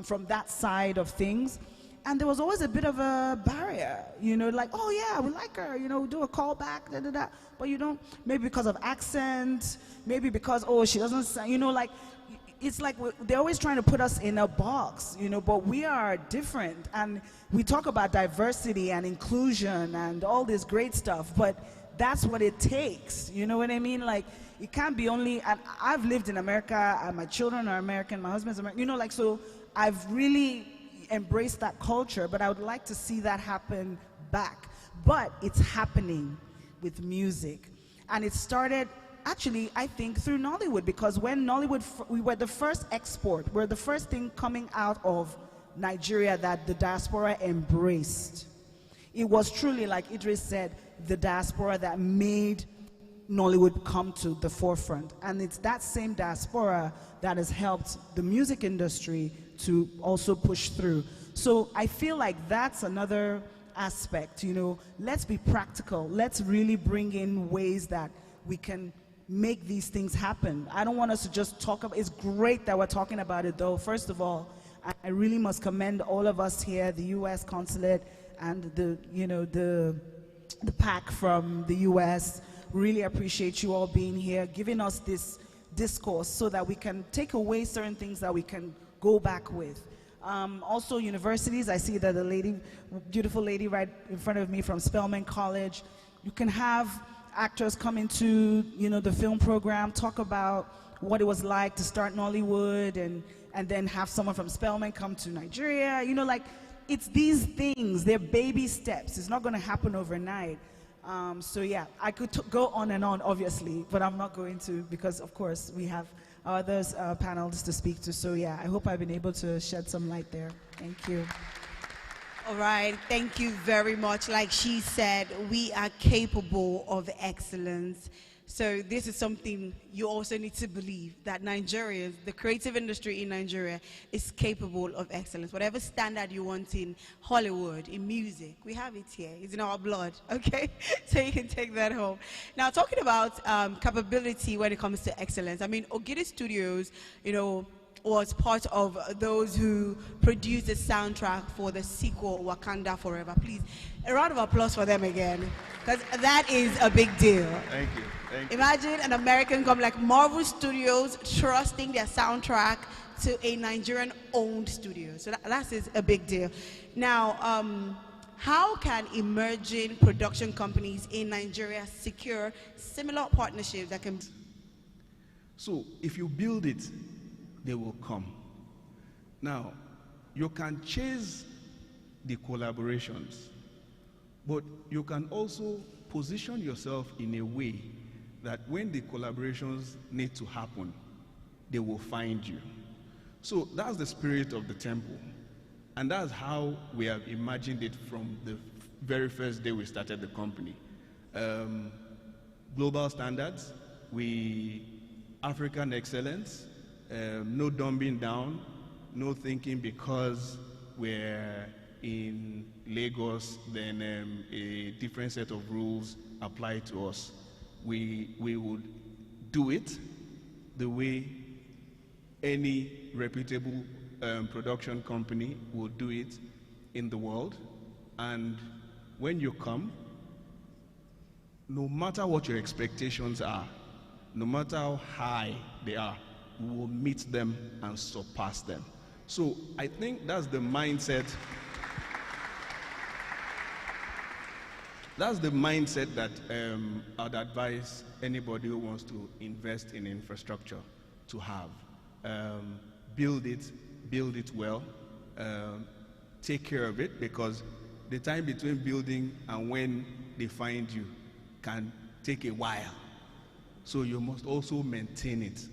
from that side of things. And there was always a bit of a barrier, you know, like, oh yeah, we like her, you know, do a callback, da da da. But you don't, maybe because of accent, maybe because, oh, she doesn't sound, you know, like, it's like they're always trying to put us in a box, you know, but we are different. And we talk about diversity and inclusion and all this great stuff, but that's what it takes, you know what I mean? Like, it can't be only, and I've lived in America, my children are American, my husband's American, you know, like, so I've really embraced that culture, but I would like to see that happen back. But it's happening with music. And it started, actually, I think, through Nollywood, because when Nollywood, we were the first export, we're the first thing coming out of Nigeria that the diaspora embraced. It was truly, like Idris said, the diaspora that made Nollywood come to the forefront. And it's that same diaspora that has helped the music industry to also push through. So I feel like that's another aspect, you know, let's be practical. Let's really bring in ways that we can make these things happen. I don't want us to just talk about, it's great that we're talking about it though. First of all, I really must commend all of us here, the US consulate and the, you know, the pack from the US. Really appreciate you all being here, giving us this discourse so that we can take away certain things that we can go back with. Also universities, I see that the lady, beautiful lady right in front of me from Spelman College, you can have actors come into, you know, the film program, talk about what it was like to start Nollywood, and then have someone from Spelman come to Nigeria, you know, like, it's these things, they're baby steps. It's not gonna happen overnight. So yeah, I could go on and on, obviously, but I'm not going to, because of course we have others panels to speak to. So yeah, I hope I've been able to shed some light there. Thank you. All right, thank you very much. Like she said, we are capable of excellence. So this is something you also need to believe, that Nigerians, the creative industry in Nigeria is capable of excellence. Whatever standard you want in Hollywood, in music, we have it here. It's in our blood, okay? So you can take that home. Now, talking about capability when it comes to excellence, I mean, Ogidi Studios, you know, was part of those who produced the soundtrack for the sequel, Wakanda Forever. Please, a round of applause for them again, because that is a big deal. Thank you. Thank you. Imagine an American company like Marvel Studios trusting their soundtrack to a Nigerian-owned studio. So that is a big deal. Now, how can emerging production companies in Nigeria secure similar partnerships that can... So, if you build it, they will come. Now, you can chase the collaborations, but you can also position yourself in a way that when the collaborations need to happen, they will find you. So that's the spirit of the temple. And that's how we have imagined it from the very first day we started the company. Global standards, African excellence, no dumbing down, no thinking because we're in Lagos, then a different set of rules apply to us. We would do it the way any reputable production company will do it in the world. And when you come, no matter what your expectations are, no matter how high they are, we will meet them and surpass them. So I think that's the mindset. That's the mindset that I'd advise anybody who wants to invest in infrastructure to have. Build it well, take care of it, because the time between building and when they find you can take a while. So you must also maintain it.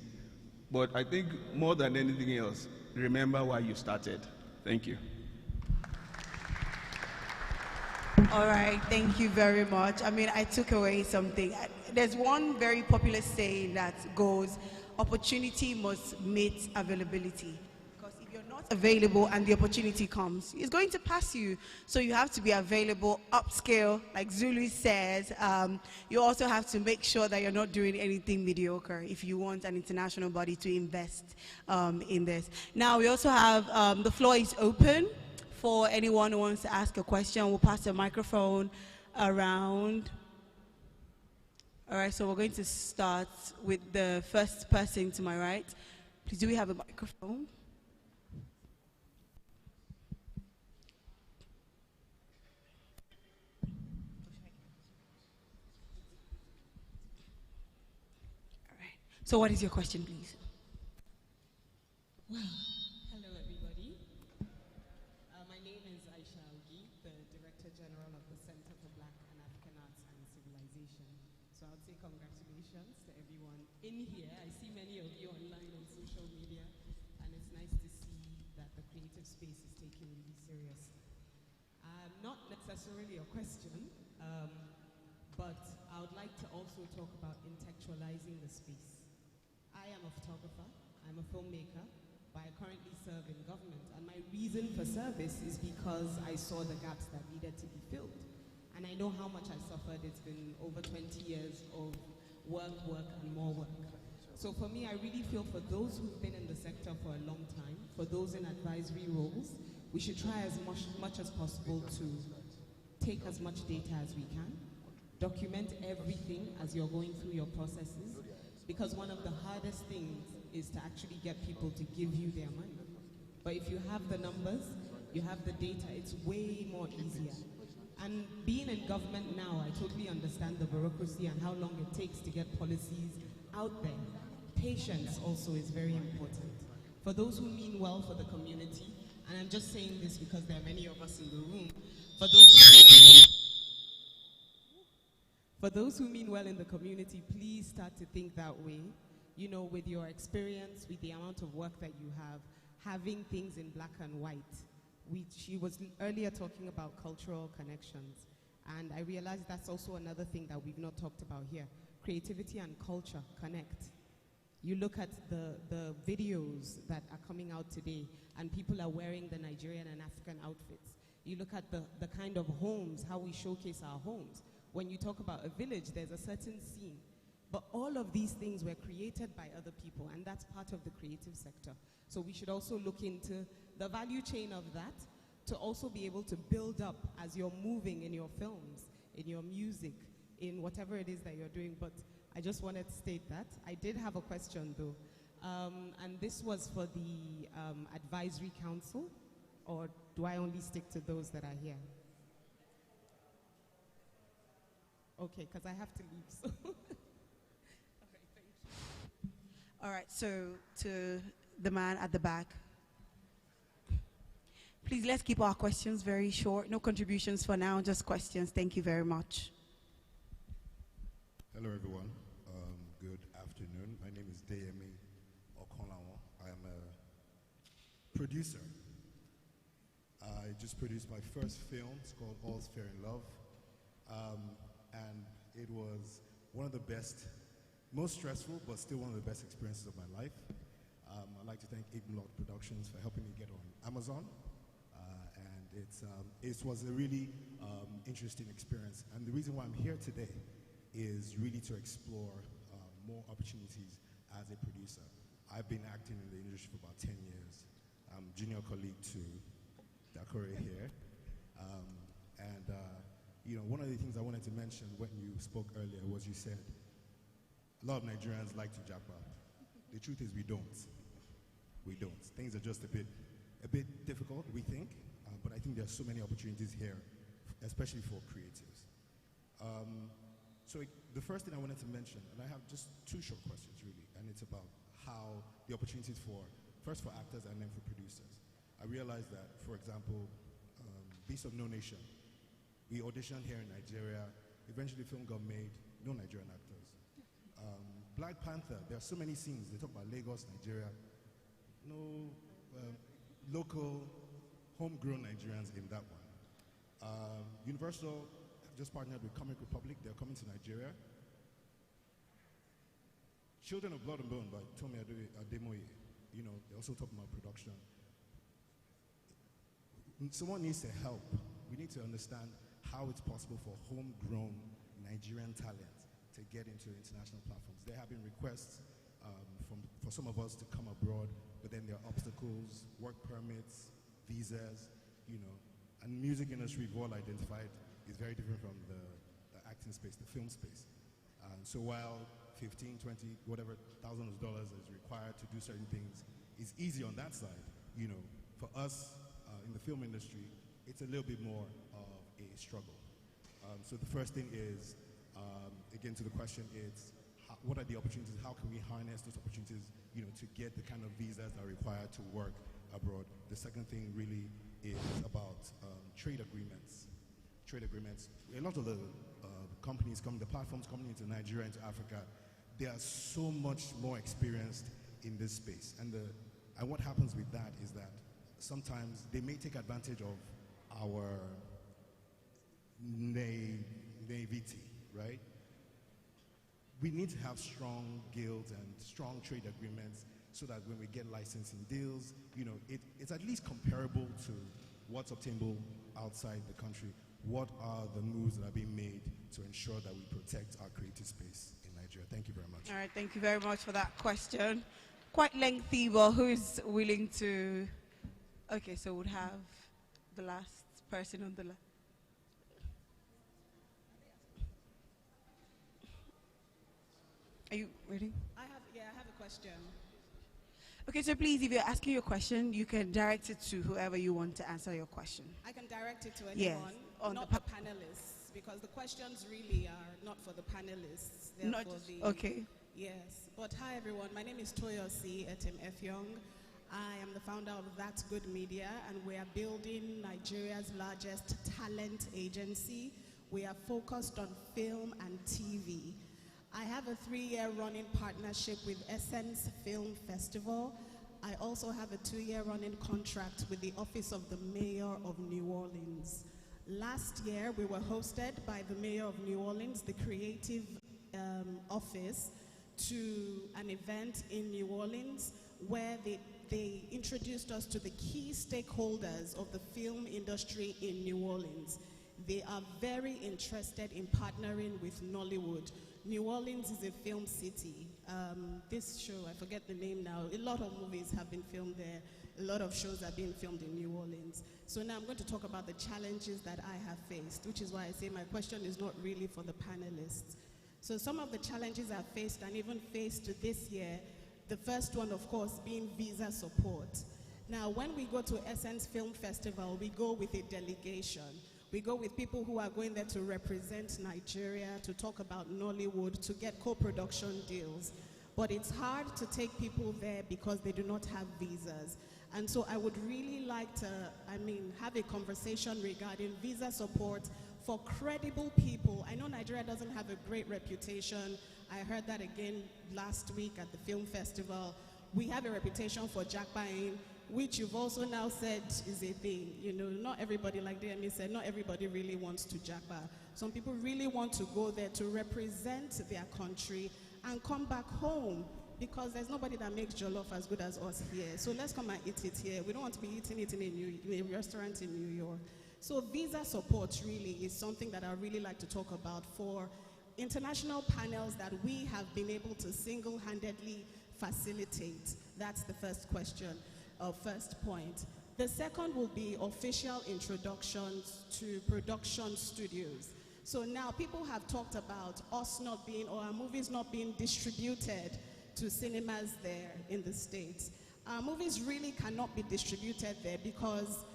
But I think more than anything else, remember why you started. Thank you. All right, thank you very much. I mean, I took away something. There's one very popular saying that goes, opportunity must meet availability. Because if you're not available and the opportunity comes, it's going to pass you. So you have to be available, upscale, like Zulu says. You also have to make sure that you're not doing anything mediocre if you want an international body to invest in this. Now, we also have, the floor is open for anyone who wants to ask a question. We'll pass the microphone around. All right, so we're going to start with the first person to my right. Please, do we have a microphone? All right. So what is your question, please? Well, hello everybody. My name is Aisha Algi, the Director General of the Center for Black and African Arts and Civilization. So I would say congratulations to everyone in here. I see many of you online on social media, and it's nice to see that the creative space is taken really serious. Not necessarily a question, but I would like to also talk about intellectualizing the space. I am a photographer, I'm a filmmaker, but I currently serve in government. And my reason for service is because I saw the gaps that needed to be filled. And I know how much I suffered. It's been over 20 years of work, and more work. So for me, I really feel for those who've been in the sector for a long time, for those in advisory roles, we should try as much as possible to take as much data as we can, document everything as you're going through your processes, because one of the hardest things is to actually get people to give you their money. But if you have the numbers, you have the data, it's way more easier. And being in government now, I totally understand the bureaucracy and how long it takes to get policies out there. Patience also is very important. For those who mean well for the community, and I'm just saying this because there are many of us in the room, for those who mean well in the community, please start to think that way. You know, with your experience, with the amount of work that you have, having things in black and white. She was earlier talking about cultural connections, and I realized that's also another thing that we've not talked about here. Creativity and culture connect. You look at the videos that are coming out today, and people are wearing the Nigerian and African outfits. You look at the kind of homes, how we showcase our homes. When you talk about a village, there's a certain scene. But all of these things were created by other people, and that's part of the creative sector. So we should also look into the value chain of that to also be able to build up as you're moving in your films, in your music, in whatever it is that you're doing. But I just wanted to state that. I did have a question though, and this was for the advisory council, or do I only stick to those that are here? Okay, because I have to leave, so. All right, so to the man at the back. Please, let's keep our questions very short. No contributions for now, just questions. Thank you very much. Hello, everyone. Good afternoon. My name is Deyemi Okonlawo. I am a producer. I just produced my first film. It's called All's Fair in Love. And it was one of the best, most stressful, but still one of the best experiences of my life. I'd like to thank Ignolot Productions for helping me get on Amazon. And it was a really interesting experience. And the reason why I'm here today is really to explore more opportunities as a producer. I've been acting in the industry for about 10 years. I'm junior colleague to Dakore here. You know, one of the things I wanted to mention when you spoke earlier was you said a lot of Nigerians like to japa. The truth is we don't. We don't. Things are just a bit difficult, we think, but I think there are so many opportunities here, especially for creatives. The first thing I wanted to mention, and I have just two short questions really, and it's about how the opportunities first for actors and then for producers. I realized that, for example, Beast of No Nation, we auditioned here in Nigeria, eventually the film got made, no Nigerian actors. Black Panther, there are so many scenes, they talk about Lagos, Nigeria, no local, homegrown Nigerians in that one. Universal just partnered with Comic Republic, they're coming to Nigeria. Children of Blood and Bone by Tomi Ademoye, you know, they're also talking about production. Someone needs to help. We need to understand how it's possible for homegrown Nigerian talent to get into international platforms. There have been requests for some of us to come abroad, but then there are obstacles, work permits, visas, you know, and the music industry we've all identified is very different from the acting space, the film space. So while 15, 20, whatever thousands of dollars is required to do certain things, it's easy on that side. You know, for us in the film industry, it's a little bit more of a struggle. So the first thing is, again to the question, it's what are the opportunities? How can we harness those opportunities, you know, to get the kind of visas that are required to work abroad? The second thing really is about trade agreements. Trade agreements. A lot of the companies the platforms coming into Nigeria, into Africa, they are so much more experienced in this space. And what happens with that is that sometimes they may take advantage of our naivety, right? We need to have strong guilds and strong trade agreements so that when we get licensing deals, you know, it's at least comparable to what's obtainable outside the country. What are the moves that are being made to ensure that we protect our creative space in Nigeria? Thank you very much. All right, thank you very much for that question. Quite lengthy, but who is willing to... Okay, so we'll have the last person on the left. Are you ready? I have a question. Okay, so please, if you're asking your question, you can direct it to whoever you want to answer your question. I can direct it to Yes, anyone, on not the the panelists, because the questions really are not for the panelists. They're Not for just- the... okay. Yes, but hi everyone, my name is Toyosi Etim Efyong. I am the founder of That's Good Media, and we are building Nigeria's largest talent agency. We are focused on film and TV. I have a 3-year running partnership with Essence Film Festival. I also have a 2-year running contract with the Office of the Mayor of New Orleans. Last year, we were hosted by the Mayor of New Orleans, the creative office, to an event in New Orleans where they introduced us to the key stakeholders of the film industry in New Orleans. They are very interested in partnering with Nollywood. New Orleans is a film city. This show, I forget the name now, a lot of movies have been filmed there. A lot of shows are being filmed in New Orleans. So now I'm going to talk about the challenges that I have faced, which is why I say my question is not really for the panelists. So some of the challenges I've faced and even faced this year, the first one, of course, being visa support. Now, when we go to Essence Film Festival, we go with a delegation. We go with people who are going there to represent Nigeria, to talk about Nollywood, to get co-production deals. But it's hard to take people there because they do not have visas. And so I would really like to, have a conversation regarding visa support for credible people. I know Nigeria doesn't have a great reputation. I heard that again last week at the film festival. We have a reputation for jackpying. which you've also now said is a thing. You know, not everybody, like DME said, not everybody really wants to japa. Some people really want to go there to represent their country and come back home, because there's nobody that makes jollof as good as us here. So let's come and eat it here. We don't want to be eating it in a restaurant in New York. So visa support really is something that I really like to talk about for international panels that we have been able to single-handedly facilitate. That's the first question, or first point. The second will be official introductions to production studios. So now people have talked about us not being, or our movies not being distributed to cinemas there in the States. Our movies really cannot be distributed there because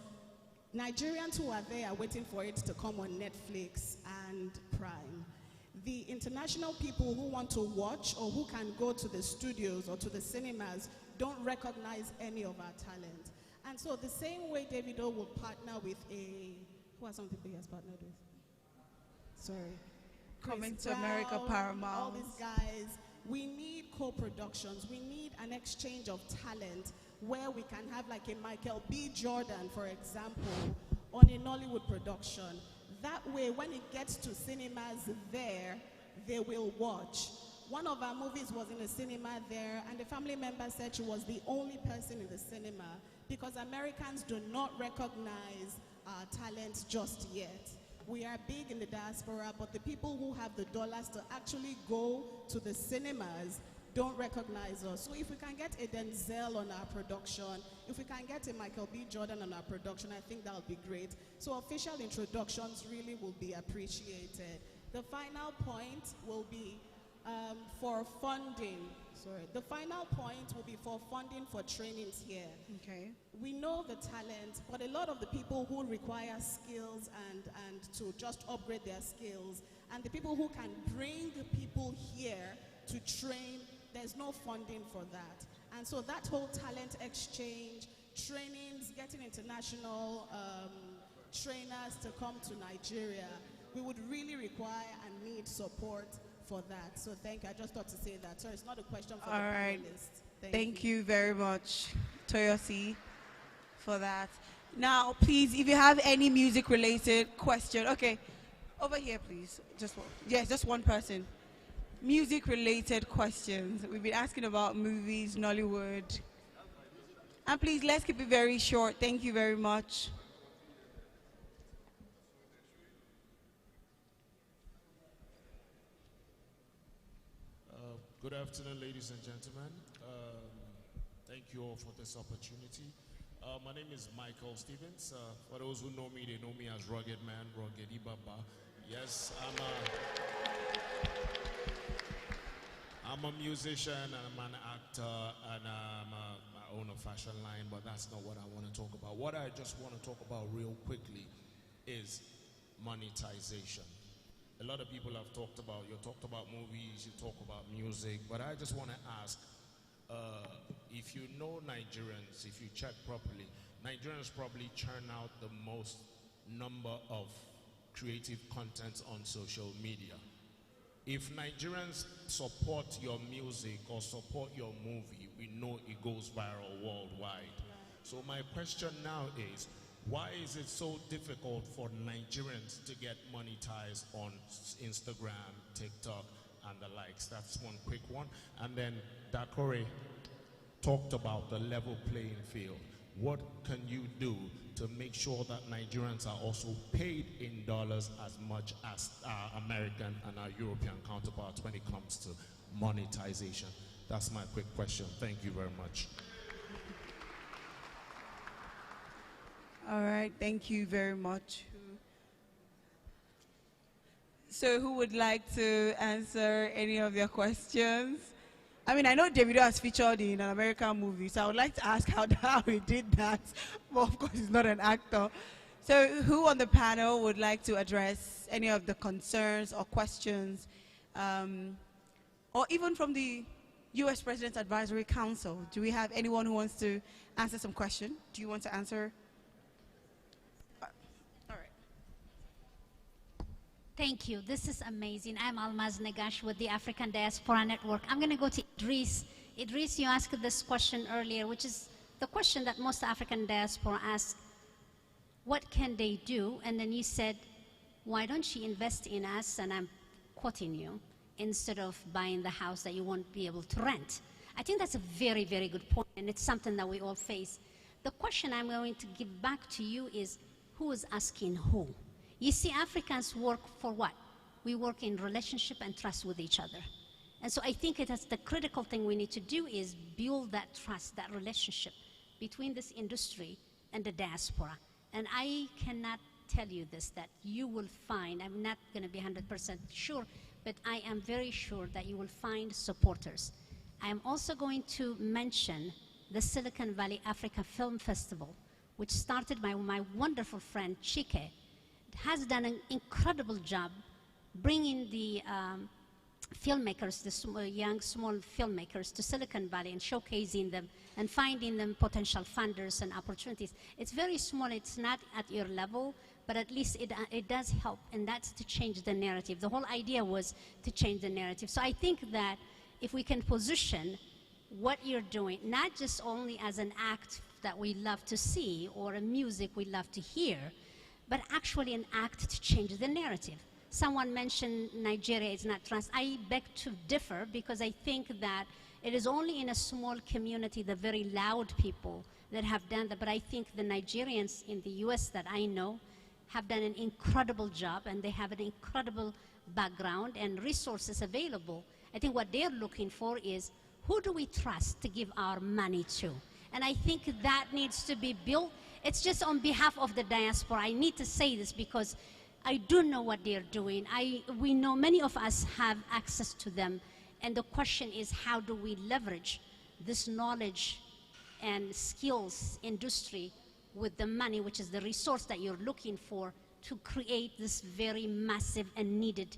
Nigerians who are there are waiting for it to come on Netflix and Prime. The international people who want to watch or who can go to the studios or to the cinemas don't recognize any of our talent. And so the same way Davido will partner with who are some people he has partnered with? Sorry. Coming to Brown, America, Paramount. All these guys. We need co-productions. We need an exchange of talent where we can have like a Michael B. Jordan, for example, on a Nollywood production. That way, when it gets to cinemas there, they will watch. One of our movies was in a cinema there, and the family member said she was the only person in the cinema because Americans do not recognize our talent just yet. We are big in the diaspora, but the people who have the dollars to actually go to the cinemas don't recognize us. So if we can get a Denzel on our production, if we can get a Michael B. Jordan on our production, I think that would be great. So official introductions really will be appreciated. The final point will be for funding. Sorry. The final point will be for funding for trainings here. Okay. We know the talent, but a lot of the people who require skills and to just upgrade their skills, and the people who can bring people here to train, there's no funding for that. And so that whole talent exchange, trainings, getting international trainers to come to Nigeria, we would really require and need support for that. So thank you. I just thought to say that. So it's not a question for the panelists. Thank you very much, Toyosi, for that. Now, please, if you have any music-related question, okay, over here, please. Just one. Yes, just one person. Music-related questions. We've been asking about movies, Nollywood. And please, let's keep it very short. Thank you very much. Good afternoon, ladies and gentlemen. Thank you all for this opportunity. My name is Michael Stevens. For those who know me, they know me as Rugged Man, Rugged Ibaba. Yes, I'm a musician, I'm an actor, and I own a fashion line, but that's not what I want to talk about. What I just want to talk about real quickly is monetization. A lot of people have talked about, you talked about movies, you talk about music, but I just want to ask, if you know Nigerians, if you check properly, Nigerians probably churn out the most number of creative content on social media. If Nigerians support your music or support your movie, we know it goes viral worldwide. So my question now is, why is it so difficult for Nigerians to get monetized on Instagram, TikTok, and the likes? That's one quick one. And then Dakore talked about the level playing field. What can you do to make sure that Nigerians are also paid in dollars as much as our American and our European counterparts when it comes to monetization? That's my quick question. Thank you very much. All right, thank you very much. So who would like to answer any of your questions? I mean, I know Davido has featured in an American movie, so I would like to ask how he did that. But of course, he's not an actor. So who on the panel would like to address any of the concerns or questions, or even from the U.S. President's Advisory Council? Do we have anyone who wants to answer some question? Do you want to answer? Thank you. This is amazing. I'm Almaz Negash with the African Diaspora Network. I'm going to go to Idris. Idris, you asked this question earlier, which is the question that most African diaspora ask, what can they do? And then you said, why don't you invest in us, and I'm quoting you, instead of buying the house that you won't be able to rent? I think that's a very, very good point, and it's something that we all face. The question I'm going to give back to you is, who is asking who? You see, Africans work for what? We work in relationship and trust with each other. And so I think that's the critical thing we need to do, is build that trust, that relationship between this industry and the diaspora. And I cannot tell you this, that you will find, I'm not going to be 100% sure, but I am very sure that you will find supporters. I am also going to mention the Silicon Valley Africa Film Festival, which started by my wonderful friend Chike. Has done an incredible job bringing the filmmakers, the young, small filmmakers to Silicon Valley and showcasing them and finding them potential funders and opportunities. It's very small, it's not at your level, but at least it does help, and that's to change the narrative. The whole idea was to change the narrative. So I think that if we can position what you're doing, not just only as an act that we love to see or a music we love to hear, but actually an act to change the narrative. Someone mentioned Nigeria is not trans. I beg to differ, because I think that it is only in a small community, the very loud people, that have done that. But I think the Nigerians in the US that I know have done an incredible job, and they have an incredible background and resources available. I think what they're looking for is, who do we trust to give our money to? And I think that needs to be built. It's just on behalf of the diaspora. I need to say this because I do know what they're doing. We know many of us have access to them. And the question is, how do we leverage this knowledge and skills industry with the money, which is the resource that you're looking for, to create this very massive and needed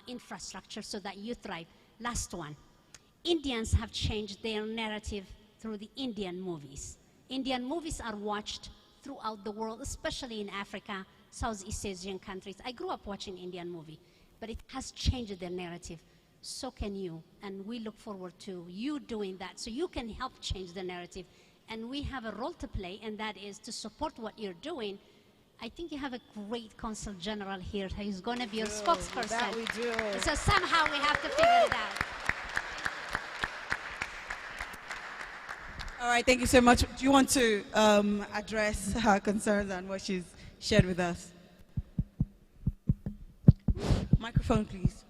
infrastructure so that you thrive. Last one. Indians have changed their narrative through the Indian movies. Indian movies are watched throughout the world, especially in Africa, Southeast Asian countries. I grew up watching Indian movie, but it has changed their narrative. So can you, and we look forward to you doing that, so you can help change the narrative. And we have a role to play, and that is to support what you're doing. I think you have a great Consul General here who's going to be your spokesperson. That we do. So somehow we have to figure it out. All right, thank you so much. Do you want to address her concerns and what she's shared with us? Microphone, please.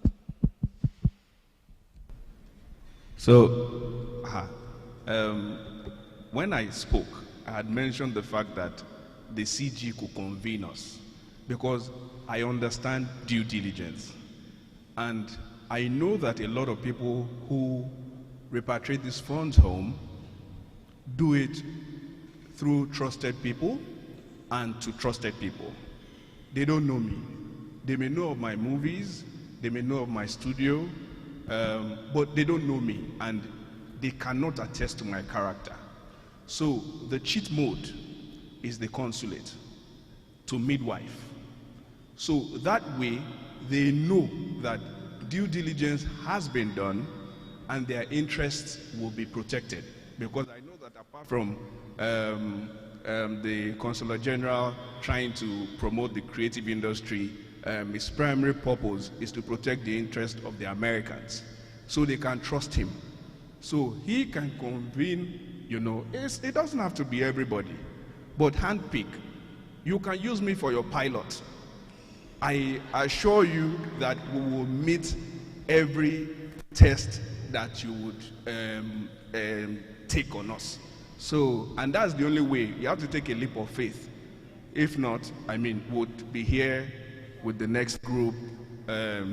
So, when I spoke, I had mentioned the fact that the CG could convene us, because I understand due diligence. And I know that a lot of people who repatriate these funds home do it through trusted people and to trusted people. They don't know me. They may know of my movies, they may know of my studio, but they don't know me, and they cannot attest to my character. So the cheat mode is the consulate to midwife. So that way they know that due diligence has been done and their interests will be protected. Because I know that apart from the Consular General trying to promote the creative industry, his primary purpose is to protect the interest of the Americans, so they can trust him. So he can convene, you know, it doesn't have to be everybody, but handpick. You can use me for your pilot. I assure you that we will meet every test that you would take on us. So, and that's the only way. You have to take a leap of faith. If not, I mean, we'll be here with the next group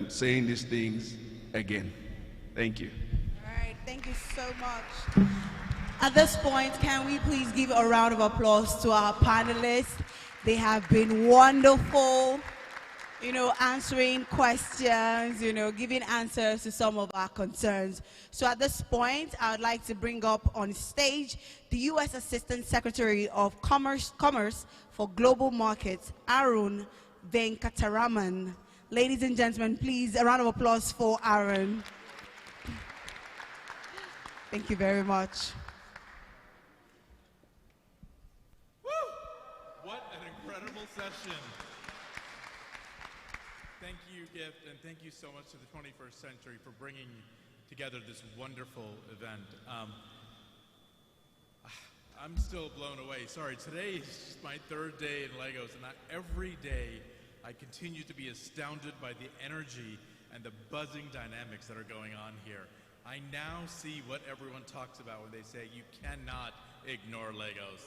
saying these things again. Thank you. All right, thank you so much. At this point, can we please give a round of applause to our panelists? They have been wonderful, you know, answering questions, you know, giving answers to some of our concerns. So at this point, I would like to bring up on stage the U.S. Assistant Secretary of Commerce for Global Markets, Arun Venkataraman. Ladies and gentlemen, please, a round of applause for Arun. Thank you very much. session. Thank you, Gift, and thank you so much to the 21st Century for bringing together this wonderful event. I'm still blown away. Sorry, today is my third day in Lagos, and every day I continue to be astounded by the energy and the buzzing dynamics that are going on here. I now see what everyone talks about when they say you cannot ignore Lagos.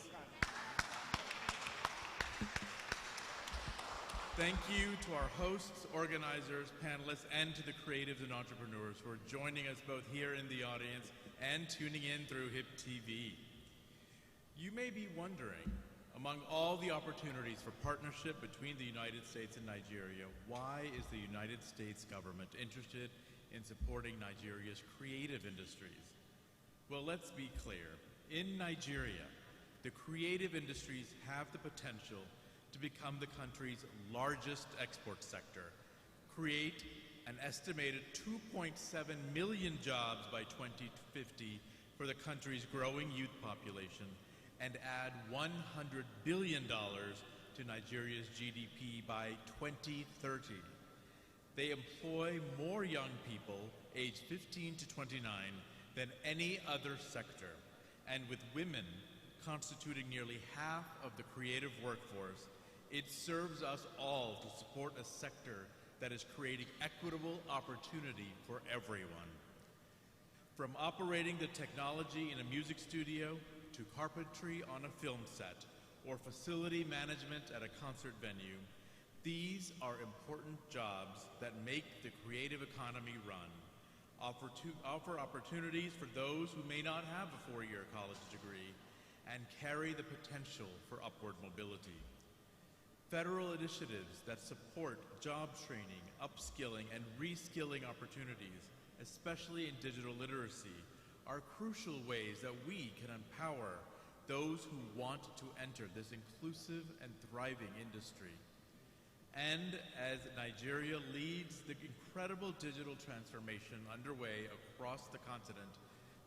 Thank you to our hosts, organizers, panelists, and to the creatives and entrepreneurs who are joining us both here in the audience and tuning in through HIP TV. You may be wondering, among all the opportunities for partnership between the United States and Nigeria, why is the United States government interested in supporting Nigeria's creative industries? Well, let's be clear. In Nigeria, the creative industries have the potential to become the country's largest export sector, create an estimated 2.7 million jobs by 2050 for the country's growing youth population, and add $100 billion to Nigeria's GDP by 2030. They employ more young people aged 15 to 29 than any other sector, and with women constituting nearly half of the creative workforce, it serves us all to support a sector that is creating equitable opportunity for everyone. From operating the technology in a music studio, to carpentry on a film set, or facility management at a concert venue, these are important jobs that make the creative economy run, offer opportunities for those who may not have a four-year college degree, and carry the potential for upward mobility. Federal initiatives that support job training, upskilling, and reskilling opportunities, especially in digital literacy, are crucial ways that we can empower those who want to enter this inclusive and thriving industry. And as Nigeria leads the incredible digital transformation underway across the continent,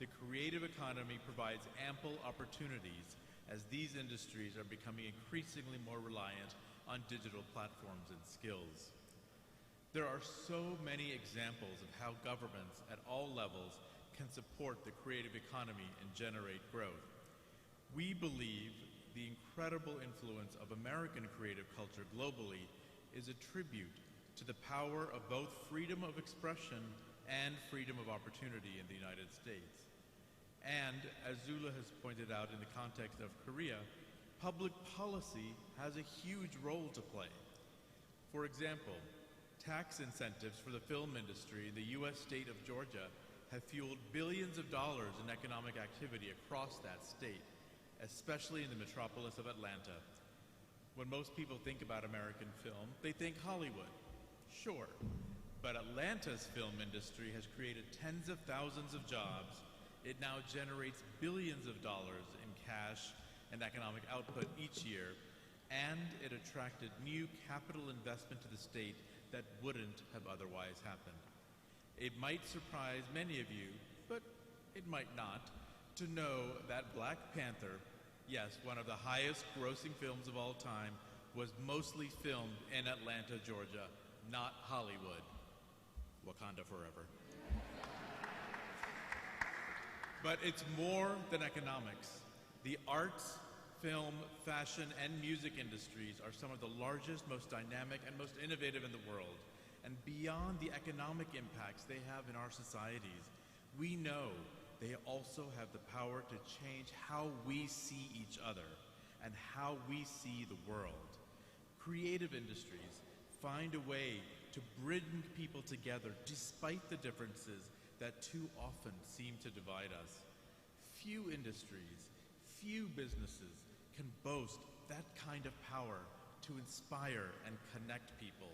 the creative economy provides ample opportunities as these industries are becoming increasingly more reliant on digital platforms and skills. There are so many examples of how governments at all levels can support the creative economy and generate growth. We believe the incredible influence of American creative culture globally is a tribute to the power of both freedom of expression and freedom of opportunity in the United States. And as Zula has pointed out in the context of Korea, public policy has a huge role to play. For example, tax incentives for the film industry in the U.S. state of Georgia have fueled billions of dollars in economic activity across that state, especially in the metropolis of Atlanta. When most people think about American film, they think Hollywood. Sure, but Atlanta's film industry has created tens of thousands of jobs. It now generates billions of dollars in cash and economic output each year, and it attracted new capital investment to the state that wouldn't have otherwise happened. It might surprise many of you, but it might not, to know that Black Panther, yes, one of the highest grossing films of all time, was mostly filmed in Atlanta, Georgia, not Hollywood. Wakanda forever. But it's more than economics. The arts, film, fashion, and music industries are some of the largest, most dynamic, and most innovative in the world. And beyond the economic impacts they have in our societies, we know they also have the power to change how we see each other and how we see the world. Creative industries find a way to bring people together despite the differences that too often seem to divide us. Few industries, few businesses can boast that kind of power to inspire and connect people.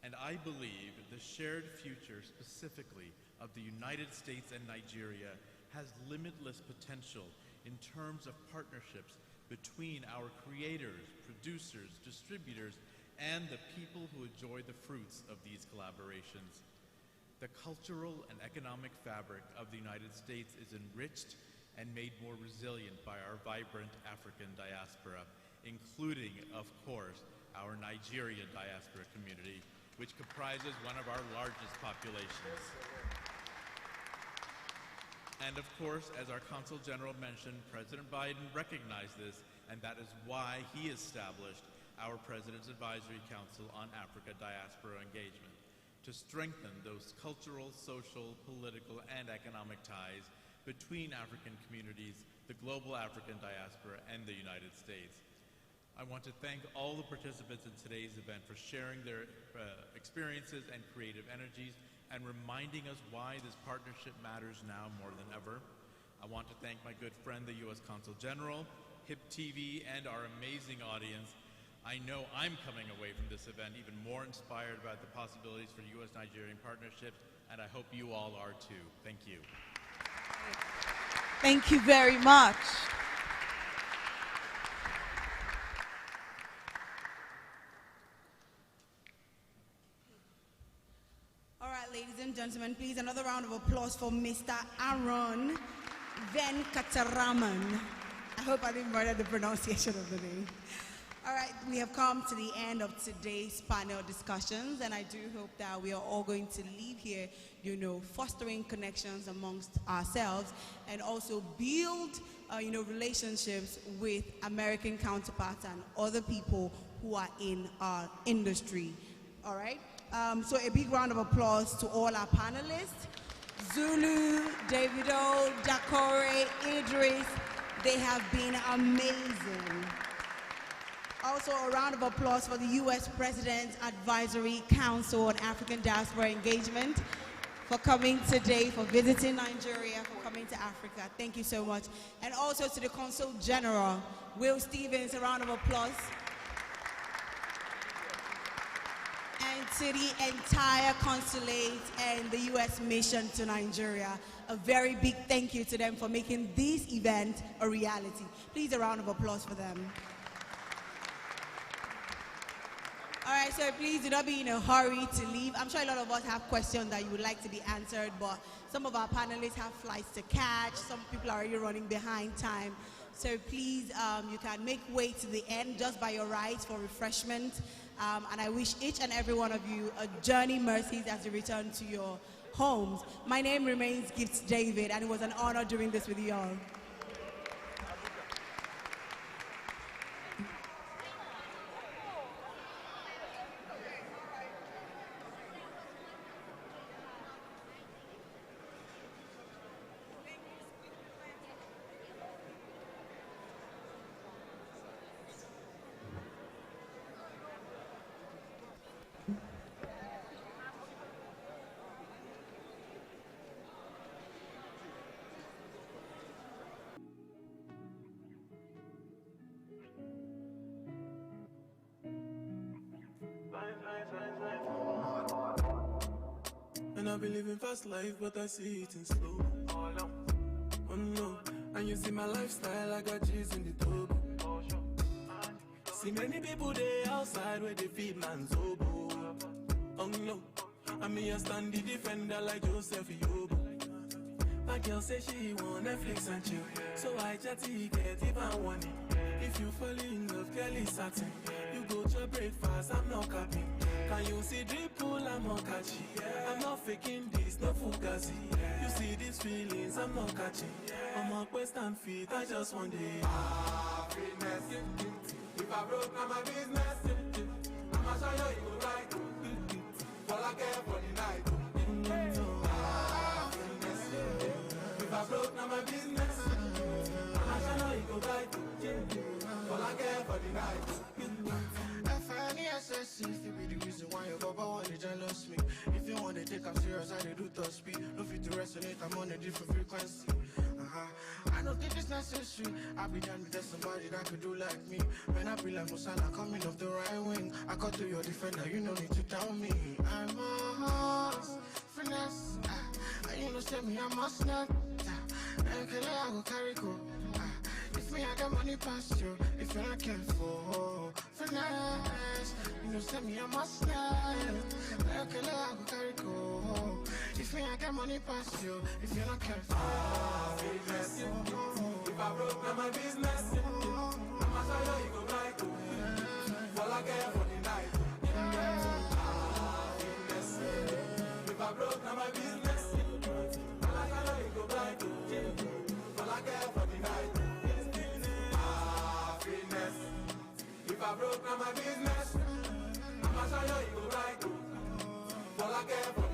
And I believe the shared future specifically of the United States and Nigeria has limitless potential in terms of partnerships between our creators, producers, distributors, and the people who enjoy the fruits of these collaborations. The cultural and economic fabric of the United States is enriched and made more resilient by our vibrant African diaspora, including, of course, our Nigeria diaspora community, which comprises one of our largest populations. And of course, as our Consul General mentioned, President Biden recognized this, and that is why he established our President's Advisory Council on Africa Diaspora Engagement, to strengthen those cultural, social, political, and economic ties between African communities, the global African diaspora, and the United States. I want to thank all the participants in today's event for sharing their experiences and creative energies and reminding us why this partnership matters now more than ever. I want to thank my good friend, the U.S. Consul General, HIP TV, and our amazing audience. I know I'm coming away from this event even more inspired about the possibilities for U.S.-Nigerian partnership, and I hope you all are too. Thank you. Thank you very much. All right, ladies and gentlemen, please another round of applause for Mr. Aaron Venkataraman. I hope I didn't murder the pronunciation of the name. All right, we have come to the end of today's panel discussions, and I do hope that we are all going to leave here, fostering connections amongst ourselves and also build, relationships with American counterparts and other people who are in our industry. All right? So a big round of applause to all our panelists. Zulu, Davido, Dakore, Idris, they have been amazing. Also, a round of applause for the U.S. President's Advisory Council on African Diaspora Engagement for coming today, for visiting Nigeria, for coming to Africa. Thank you so much. And also to the Consul General, Will Stevens, a round of applause. And to the entire consulate and the U.S. mission to Nigeria, a very big thank you to them for making this event a reality. Please, a round of applause for them. All right, so please do not be in a hurry to leave. I'm sure a lot of us have questions that you would like to be answered, but some of our panelists have flights to catch. Some people are already running behind time. So please, you can make way to the end just by your rights for refreshment. And I wish each and every one of you a journey mercies as you return to your homes. My name remains Gifts David, and it was an honor doing this with you all. And I've been living fast life, but I see it in slow. Oh no, and you see my lifestyle, I got G's in the tub. See many people there outside where they feed man's oboe. Oh no, and me a stand the defender like Joseph Yobo. My girl say she want Netflix and chill, so I chatty get even one. If you fall in love, Kelly satin. You go to breakfast, I'm not capping. Can you see drip pull, I'm not catching. I'm not faking this, no fugazi. You see these feelings, I'm not catching. I'm on quest and feet, I just want the happiness. If I broke, now my business. I'ma show you go right. All I care for the night. Happiness. If I broke, now my business. I'ma show you go right. All I care for the night. FNESS, if you be the reason why your baba want to jealous me. If you want to take I'm serious, I do top speed. No fit to resonate, I'm on a different frequency. I don't think it's necessary. I be done with that somebody that could do like me. When I be like Musala coming off the right wing, I cut to your defender, you no need to tell me. I'm a horse, finesse. And you know, say me, I must not. And I go carry go. If me, I got money past you. If you're not careful, finesse. You know, say me, I must not. I go carry go. If me, I got money past you. If you're not careful, business. If I broke, now my business. I'ma show you go right. All I care for the broke, now my business. All I can you go blind. All I care for the night. Happiness. If I broke, now my business. I'ma show you go right. All I care for